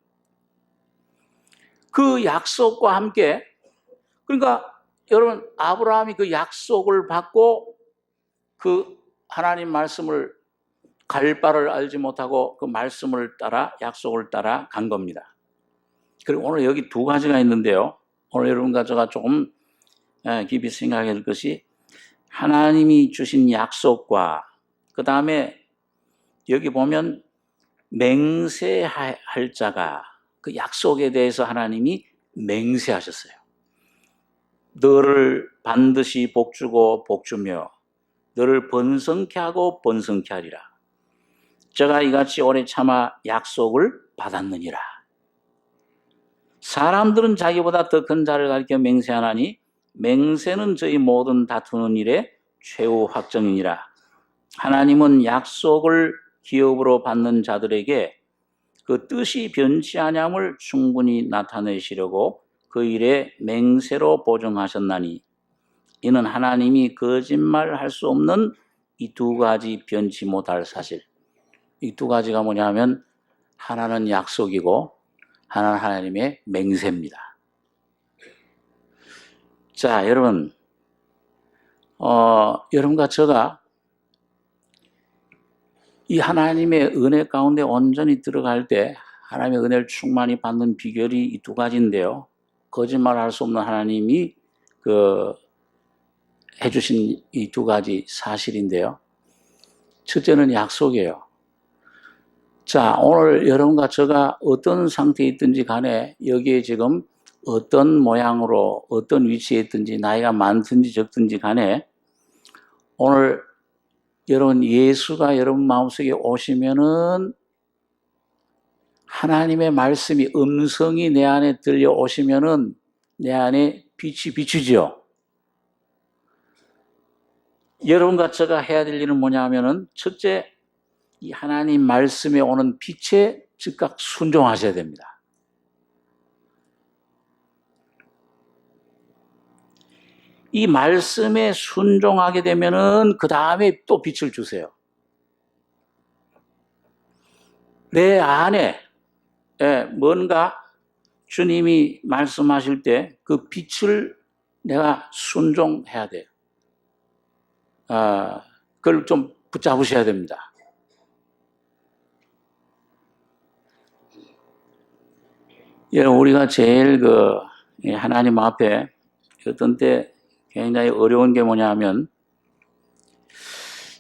그 약속과 함께, 그러니까 여러분, 아브라함이 그 약속을 받고 그 하나님 말씀을 갈 바를 알지 못하고 그 말씀을 따라, 약속을 따라 간 겁니다. 그리고 오늘 여기 두 가지가 있는데요. 오늘 여러분과 제가 조금 깊이 생각해야 할 것이 하나님이 주신 약속과 그 다음에 여기 보면 맹세할 자가 그 약속에 대해서 하나님이 맹세하셨어요. 너를 반드시 복주고 복주며 너를 번성케 하고 번성케 하리라. 제가 이같이 오래 참아 약속을 받았느니라. 사람들은 자기보다 더 큰 자를 가리켜 맹세하나니 맹세는 저희 모든 다투는 일의 최후 확정이니라. 하나님은 약속을 기업으로 받는 자들에게 그 뜻이 변치 아니함을 충분히 나타내시려고 그 일에 맹세로 보증하셨나니 이는 하나님이 거짓말할 수 없는 이 두 가지 변치 못할 사실. 이 두 가지가 뭐냐면 하나는 약속이고 하나는 하나님의 맹세입니다. 자, 여러분, 여러분과 제가 이 하나님의 은혜 가운데 온전히 들어갈 때 하나님의 은혜를 충만히 받는 비결이 이 두 가지인데요. 거짓말할 수 없는 하나님이 해주신 이 두 가지 사실인데요. 첫째는 약속이에요. 자, 오늘 여러분과 제가 어떤 상태에 있든지 간에 여기에 지금 어떤 모양으로 어떤 위치에 있든지 나이가 많든지 적든지 간에 오늘 여러분 예수가 여러분 마음속에 오시면은 하나님의 말씀이 음성이 내 안에 들려오시면은 내 안에 빛이 비추죠. 여러분과 제가 해야 될 일은 뭐냐 하면은 첫째 이 하나님 말씀에 오는 빛에 즉각 순종하셔야 됩니다. 이 말씀에 순종하게 되면은 그 다음에 또 빛을 주세요. 내 안에 뭔가 주님이 말씀하실 때 그 빛을 내가 순종해야 돼요. 그걸 좀 붙잡으셔야 됩니다. 우리가 제일 하나님 앞에 어떤 때 굉장히 어려운 게 뭐냐 하면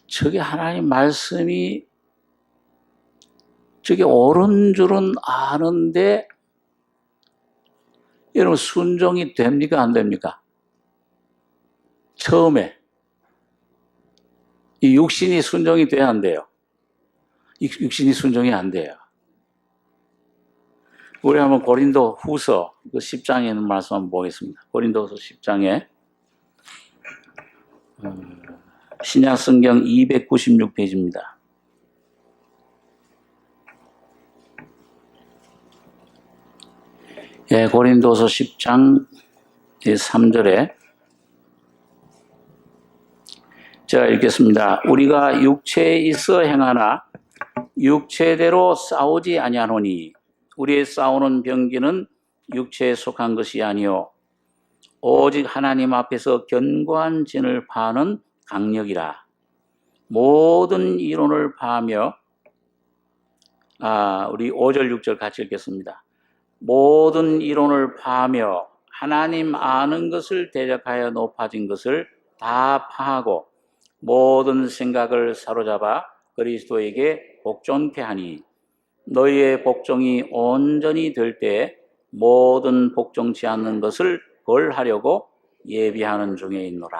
저게 하나님 말씀이 저게 옳은 줄은 아는데 여러분 순종이 됩니까 안 됩니까? 처음에 이 육신이 순종이 돼야 안 돼요. 육신이 순종이 안 돼요. 우리 한번 고린도 후서 그 10장에 있는 말씀 한번 보겠습니다. 고린도서 10장에 신약 성경 296페이지입니다. 예, 고린도서 10장 3절에 제가 읽겠습니다. 우리가 육체에 있어 행하나 육체대로 싸우지 아니하노니 우리의 싸우는 병기는 육체에 속한 것이 아니요 오직 하나님 앞에서 견고한 진을 파는 강력이라. 모든 이론을 파하며 우리 5절 6절 같이 읽겠습니다. 모든 이론을 파하며 하나님 아는 것을 대적하여 높아진 것을 다 파하고 모든 생각을 사로잡아 그리스도에게 복종케 하니 너희의 복종이 온전히 될 때 모든 복종치 않는 것을 벌하려고 예비하는 중에 있노라.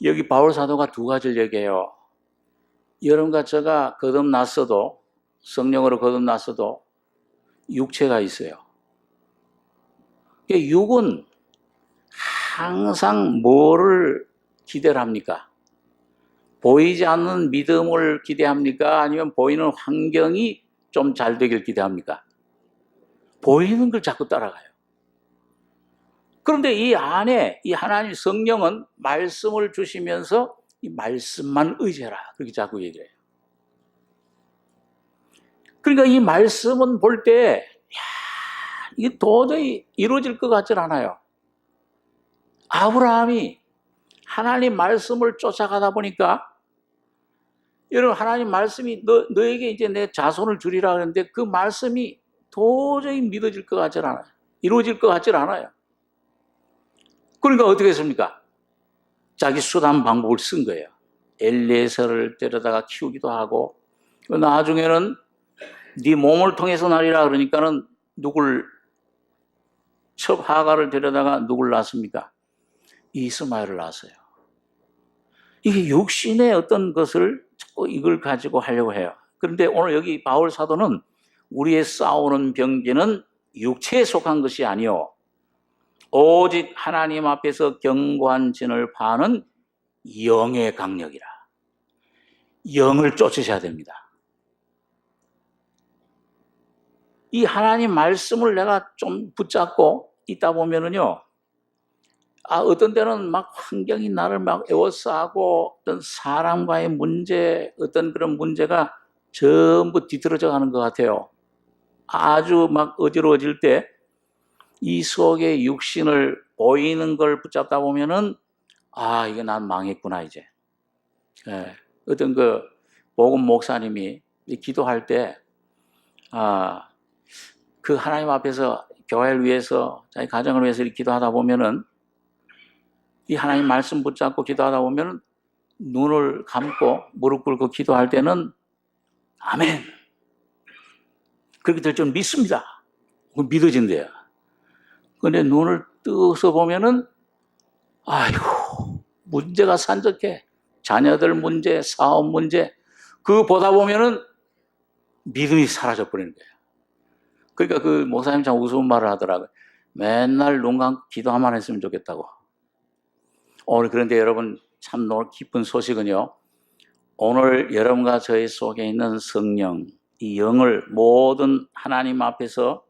여기 바울 사도가 두 가지를 얘기해요. 여러분과 제가 거듭났어도 성령으로 거듭났어도 육체가 있어요. 육은 항상 뭐를 기대를 합니까? 보이지 않는 믿음을 기대합니까? 아니면 보이는 환경이 좀 잘 되길 기대합니까? 보이는 걸 자꾸 따라가요. 그런데 이 안에 이 하나님 성령은 말씀을 주시면서 이 말씀만 의지해라. 그렇게 자꾸 얘기해요. 그러니까 이 말씀은 볼 때, 이게 도저히 이루어질 것 같지 않아요. 아브라함이 하나님 말씀을 쫓아가다 보니까, 여러분, 하나님 말씀이 너에게 이제 내 자손을 주리라 하는데 그 말씀이 도저히 믿어질 것 같지 않아요. 이루어질 것 같지 않아요. 그러니까 어떻게 했습니까? 자기 수단 방법을 쓴 거예요. 엘리에서를 데려다가 키우기도 하고, 나중에는 네 몸을 통해서 나리라 그러니까는 첩 하가를 데려다가 누굴 낳습니까? 이스마엘을 낳았어요. 이게 육신의 어떤 것을 자꾸 이걸 가지고 하려고 해요. 그런데 오늘 여기 바울 사도는 우리의 싸우는 병기는 육체에 속한 것이 아니요 오직 하나님 앞에서 견고한 진을 파는 영의 강력이라. 영을 쫓으셔야 됩니다. 이 하나님 말씀을 내가 좀 붙잡고 있다 보면은요, 어떤 때는 막 환경이 나를 막 에워싸고 어떤 사람과의 문제, 어떤 그런 문제가 전부 뒤틀어져 가는 것 같아요. 아주 막 어지러워질 때 이 속에 육신을 보이는 걸 붙잡다 보면은 이거 난 망했구나 이제. 예, 어떤 그 복음 목사님이 기도할 때 그 하나님 앞에서 교회를 위해서 자기 가정을 위해서 이렇게 기도하다 보면은 이 하나님 말씀 붙잡고 기도하다 보면은 눈을 감고 무릎 꿇고 기도할 때는 아멘 그렇게 될 줄 믿습니다. 믿어진대요. 그런데 눈을 뜨서 보면은 아이고 문제가 산적해. 자녀들 문제, 사업 문제 그거 보다 보면은 믿음이 사라져 버리는 거예요. 그러니까 그 목사님 참 우스운 말을 하더라고요. 맨날 눈 감고 기도만 했으면 좋겠다고. 오늘 그런데 여러분 참 기쁜 소식은요. 오늘 여러분과 저희 속에 있는 성령, 이 영을 모든 하나님 앞에서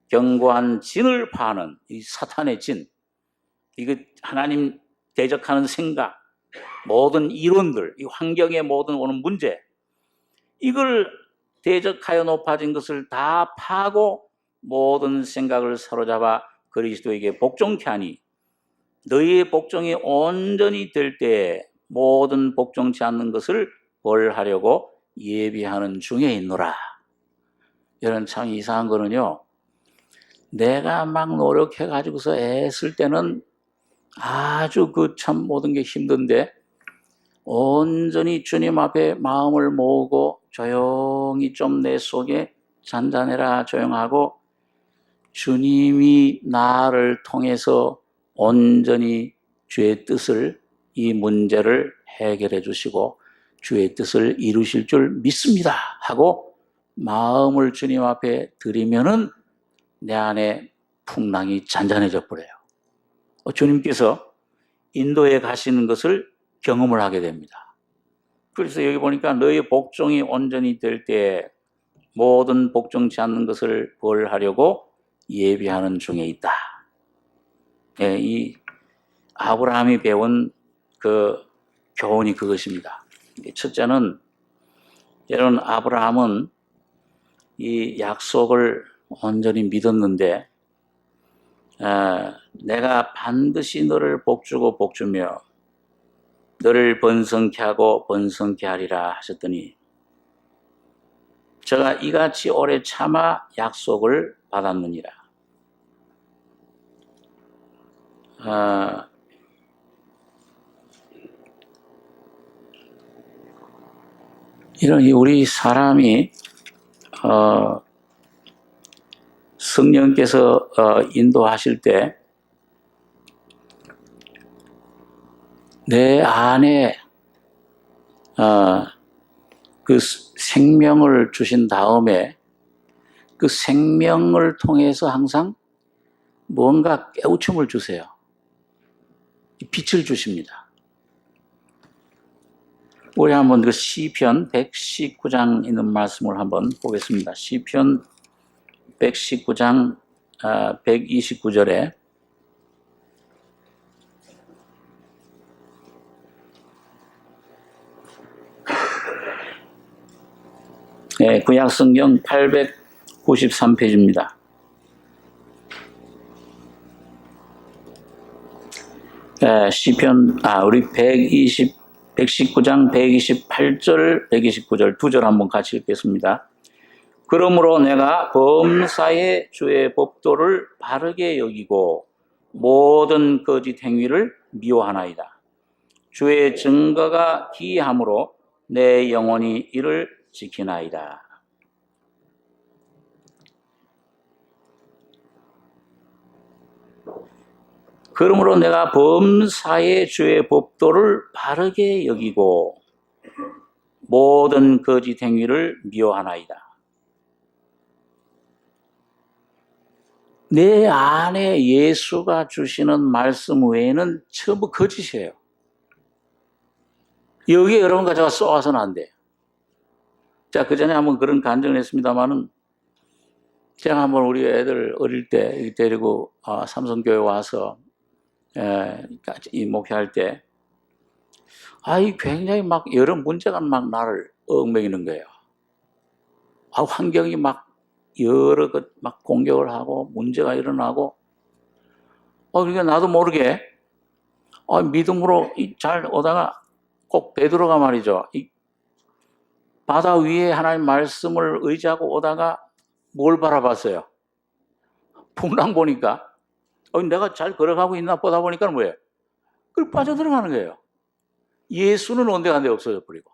견고한 진을 파는 이 사탄의 진, 이거 하나님 대적하는 생각, 모든 이론들, 이 환경의 모든 오는 문제, 이걸 대적하여 높아진 것을 다 파고 모든 생각을 사로잡아 그리스도에게 복종케 하니 너희의 복종이 온전히 될 때 모든 복종치 않는 것을 벌하려고 예비하는 중에 있노라. 이런 참 이상한 거는요. 내가 막 노력해가지고서 애쓸 때는 아주 그 참 모든 게 힘든데 온전히 주님 앞에 마음을 모으고 조용히 좀 내 속에 잔잔해라 조용하고 주님이 나를 통해서 온전히 주의 뜻을 이 문제를 해결해 주시고 주의 뜻을 이루실 줄 믿습니다 하고 마음을 주님 앞에 드리면은 내 안에 풍랑이 잔잔해져 버려요. 주님께서 인도에 가시는 것을 경험을 하게 됩니다. 그래서 여기 보니까 너희 복종이 온전히 될 때 모든 복종치 않는 것을 벌하려고 예비하는 중에 있다. 예, 이 아브라함이 배운 그 교훈이 그것입니다. 첫째는 여러분 아브라함은 이 약속을 온전히 믿었는데 내가 반드시 너를 복주고 복주며 너를 번성케 하고 번성케 하리라 하셨더니 저가 이같이 오래 참아 약속을 받았느니라. 이런 우리 사람이 성령께서 인도하실 때 내 안에 그 생명을 주신 다음에 그 생명을 통해서 항상 뭔가 깨우침을 주세요. 빛을 주십니다. 우리 한번 그 시편 119장 있는 말씀을 한번 보겠습니다. 시편 119장 129절에 네, 구약성경 893페이지입니다. 시편 우리 119장 128절 129절 두 절 한번 같이 읽겠습니다. 그러므로 내가 범사의 주의 법도를 바르게 여기고 모든 거짓 행위를 미워하나이다. 주의 증거가 기이함으로 내 영혼이 이를 지키나이다. 그러므로 내가 범사의 주의 법도를 바르게 여기고 모든 거짓 행위를 미워하나이다. 내 안에 예수가 주시는 말씀 외에는 전부 거짓이에요. 여기에 여러분과 제가 쏘아서는 안 돼요. 자, 그 전에 한번 그런 간증을 했습니다만은 제가 한번 우리 애들 어릴 때 데리고 삼성교회 와서 이 목회할 때 굉장히 막 여러 문제가 막 나를 얽매이는 거예요. 환경이 막 여러 것 막 공격을 하고 문제가 일어나고 그러니까 나도 모르게 믿음으로 잘 오다가 꼭 베드로가 말이죠. 이 바다 위에 하나님 말씀을 의지하고 오다가 뭘 바라봤어요? 풍랑 보니까 내가 잘 걸어가고 있나 보다 보니까 뭐예요? 그걸 빠져들어가는 거예요. 예수는 온데간데 없어져 버리고.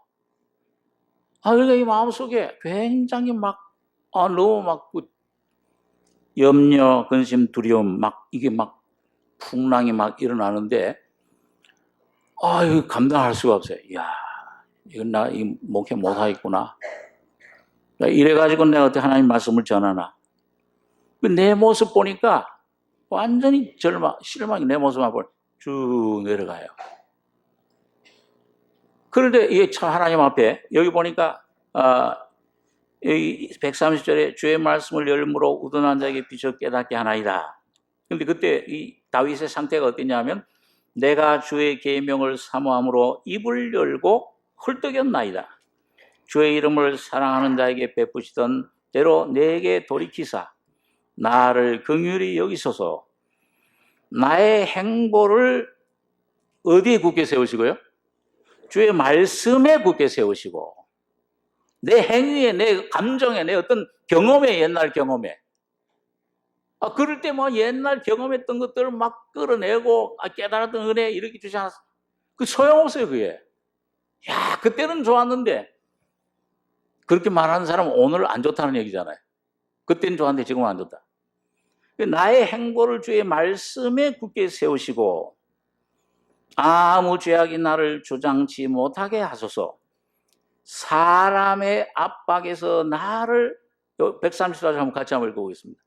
그러니까 이 마음속에 굉장히 막 너무 막 염려, 근심, 두려움 막 이게 막 풍랑이 막 일어나는데 이거 감당할 수가 없어요. 이야, 이건 나 이 목회 못 하겠구나. 이래가지고 내가 어떻게 하나님 말씀을 전하나. 내 모습 보니까 완전히 실망이 내 모습만 보니 쭉 내려가요. 그런데 이게 참 하나님 앞에 여기 보니까 여기 130절에 주의 말씀을 열므로 우둔한 자에게 비춰 깨닫게 하나이다. 그런데 그때 이 다윗의 상태가 어땠냐면 내가 주의 계명을 사모함으로 입을 열고 헐떡였나이다. 주의 이름을 사랑하는 자에게 베푸시던 대로 내게 돌이키사 나를 긍휼히 여기소서. 나의 행보를 어디에 굳게 세우시고요? 주의 말씀에 굳게 세우시고 내 행위에, 내 감정에, 내 어떤 경험에, 옛날 경험에 그럴 때 옛날 경험했던 것들을 막 끌어내고 깨달았던 은혜 이렇게 주지 않았어. 그 소용없어요, 그게. 그때는 좋았는데 그렇게 말하는 사람은 오늘 안 좋다는 얘기잖아요. 그때는 좋았는데 지금은 안 좋다. 나의 행보를 주의 말씀에 굳게 세우시고 아무 죄악이 나를 주장치 못하게 하소서. 사람의 압박에서 나를 134절 한번 같이 한번 읽어보겠습니다.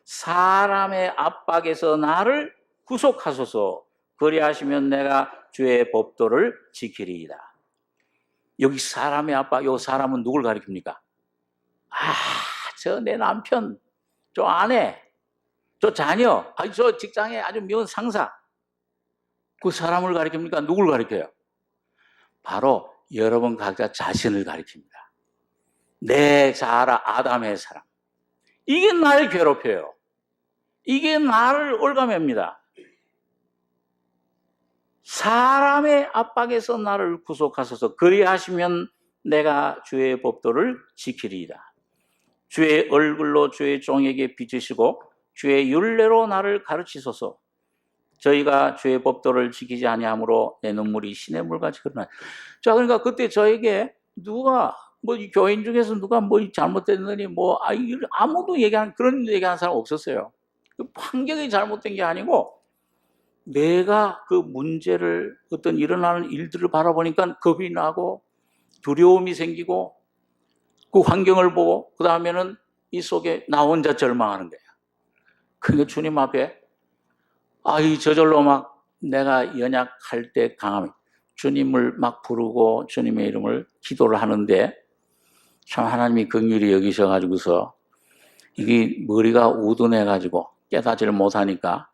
사람의 압박에서 나를 구속하소서. 그리하시면 내가 주의 법도를 지키리이다. 여기 사람의 압박, 이 사람은 누굴 가리킵니까? 저 내 남편, 저 아내, 저 자녀, 저 직장에 아주 미운 상사. 그 사람을 가리킵니까? 누굴 가리켜요? 바로 여러분 각자 자신을 가리킵니다. 내 자아라 아담의 사람. 이게 나를 괴롭혀요. 이게 나를 올가맵니다. 사람의 압박에서 나를 구속하소서. 그리하시면 내가 주의 법도를 지키리이다. 주의 얼굴로 주의 종에게 비추시고 주의 율례로 나를 가르치소서. 저희가 주의 법도를 지키지 아니하므로 내 눈물이 시냇물같이 흐르나이다. 자, 그러니까 그때 저에게 누가 이 교인 중에서 누가 잘못됐느니 아무도 그런 얘기하는 사람 없었어요. 그 환경이 잘못된 게 아니고 내가 그 문제를 어떤 일어나는 일들을 바라보니까 겁이 나고 두려움이 생기고 그 환경을 보고 그 다음에는 이 속에 나 혼자 절망하는 거예요. 그러니까 주님 앞에 저절로 막 내가 연약할 때 강함이 주님을 막 부르고 주님의 이름을 기도를 하는데 참 하나님이 긍휼히 여기셔가지고서 이게 머리가 우둔해가지고 깨닫지를 못하니까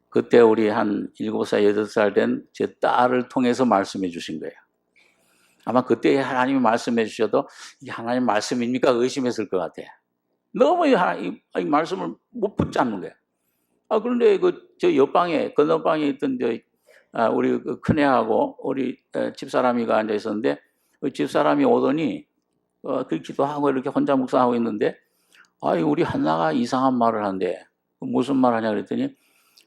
그때 우리 한 7살, 8살 된 제 딸을 통해서 말씀해 주신 거예요. 아마 그때 하나님이 말씀해 주셔도 이게 하나님 말씀입니까? 의심했을 것 같아요. 너무 이 말씀을 못 붙잡는 거예요. 그런데 저 옆방에, 건너방에 있던 우리 큰애하고 우리 집사람이가 앉아 있었는데 집사람이 오더니 그 기도하고 이렇게 혼자 묵상하고 있는데 우리 한나가 이상한 말을 한대. 무슨 말 하냐 그랬더니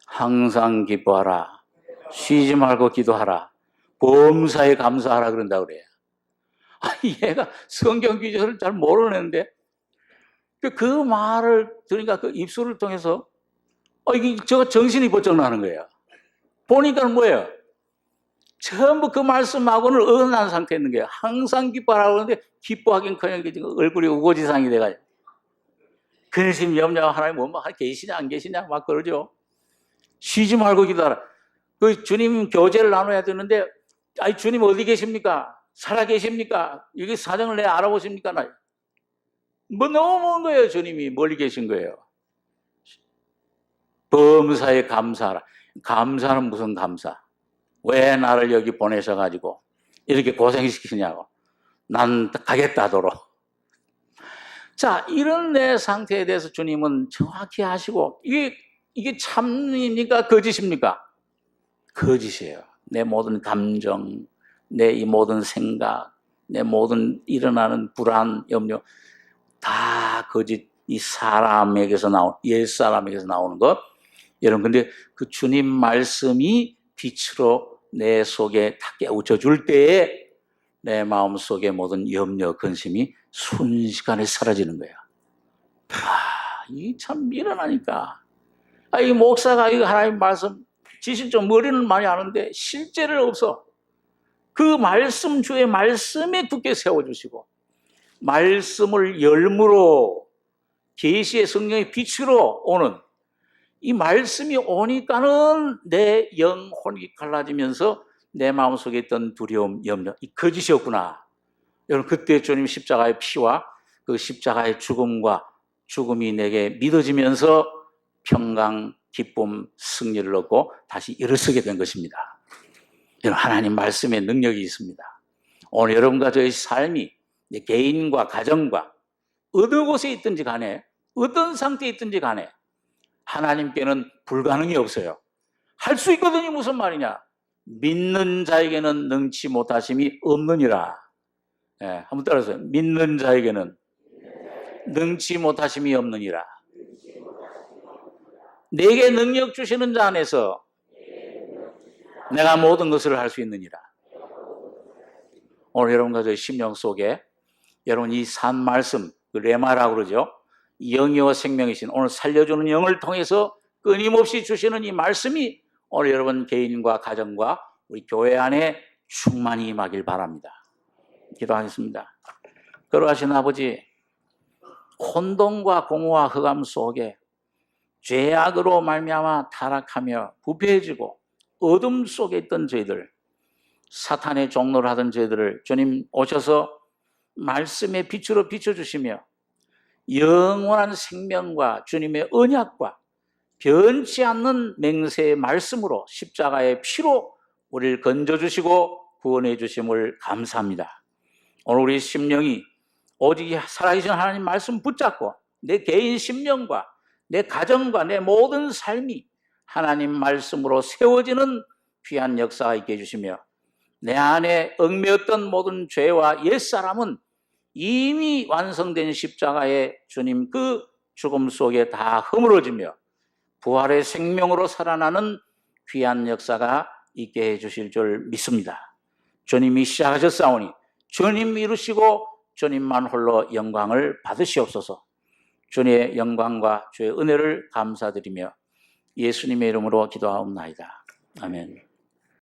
항상 기뻐하라. 쉬지 말고 기도하라. 범사에 감사하라 그런다 그래요. 얘가 성경 구절을 잘 모르는데 그 말을 들으니까 그 입술을 통해서 저 정신이 번쩍 나는 거예요. 보니까 뭐예요? 전부 그 말씀하고는 어긋난 상태에 있는 거예요. 항상 기뻐하라고 하는데 기뻐하긴커녕 얼굴이 우거지상이 돼가지고 근심 염려 하나님 계시냐 안 계시냐 막 그러죠. 쉬지 말고 기도하라. 그 주님 교제를 나눠야 되는데 주님 어디 계십니까? 살아 계십니까? 여기 사정을 내 알아보십니까? 너무 먼 거예요. 주님이 멀리 계신 거예요. 범사에 감사하라. 감사는 무슨 감사? 왜 나를 여기 보내셔가지고 이렇게 고생시키냐고. 난 가겠다도록. 자, 이런 내 상태에 대해서 주님은 정확히 아시고 이게 참입니까? 거짓입니까? 거짓이에요. 내 모든 감정, 내 이 모든 생각, 내 모든 일어나는 불안, 염려 다 거짓. 이 사람에게서 옛사람에게서 나오는 것. 여러분, 근데 그 주님 말씀이 빛으로 내 속에 다 깨우쳐 줄 때에 내 마음 속에 모든 염려, 근심이 순식간에 사라지는 거야. 이게 참 미련하니까. 이 목사가 이거 하나님 말씀 지실 좀 머리는 많이 아는데 실제를 없어. 그 말씀, 주의 말씀에 굳게 세워주시고 말씀을 열무로 계시의 성령의 빛으로 오는 이 말씀이 오니까는 내 영혼이 갈라지면서 내 마음속에 있던 두려움, 염려, 이 거짓이었구나. 여러분, 그때 주님 십자가의 피와 그 십자가의 죽음이 내게 믿어지면서 평강, 기쁨, 승리를 얻고 다시 일어서게 된 것입니다. 여러분, 하나님 말씀에 능력이 있습니다. 오늘 여러분과 저의 삶이 개인과 가정과 어느 곳에 있든지 간에 어떤 상태에 있든지 간에 하나님께는 불가능이 없어요. 할 수 있거든요. 무슨 말이냐? 믿는 자에게는 능치 못하심이 없느니라. 한번 따라서요. 믿는 자에게는 능치 못하심이 없느니라. 내게 능력 주시는 자 안에서 내가 모든 것을 할 수 있느니라. 오늘 여러분과 저의 심령 속에 여러분 이 산 말씀, 레마라고 그러죠. 영이와 생명이신 오늘 살려주는 영을 통해서 끊임없이 주시는 이 말씀이 오늘 여러분 개인과 가정과 우리 교회 안에 충만히 임하길 바랍니다. 기도하겠습니다. 걸어가신 아버지, 혼돈과 공허와 흑암 속에 죄악으로 말미암아 타락하며 부패해지고 어둠 속에 있던 저희들, 사탄의 종로를 하던 저희들을 주님 오셔서 말씀의 빛으로 비춰주시며 영원한 생명과 주님의 언약과 변치 않는 맹세의 말씀으로 십자가의 피로 우리를 건져주시고 구원해 주심을 감사합니다. 오늘 우리 심령이 오직 살아계신 하나님 말씀 붙잡고 내 개인 심령과 내 가정과 내 모든 삶이 하나님 말씀으로 세워지는 귀한 역사가 있게 해주시며 내 안에 얽매였던 모든 죄와 옛사람은 이미 완성된 십자가의 주님 그 죽음 속에 다 허물어지며 부활의 생명으로 살아나는 귀한 역사가 있게 해주실 줄 믿습니다. 주님이 시작하셨사오니 주님이 이루시고 주님만 홀로 영광을 받으시옵소서. 주님의 영광과 주의 은혜를 감사드리며 예수님의 이름으로 기도하옵나이다. 아멘.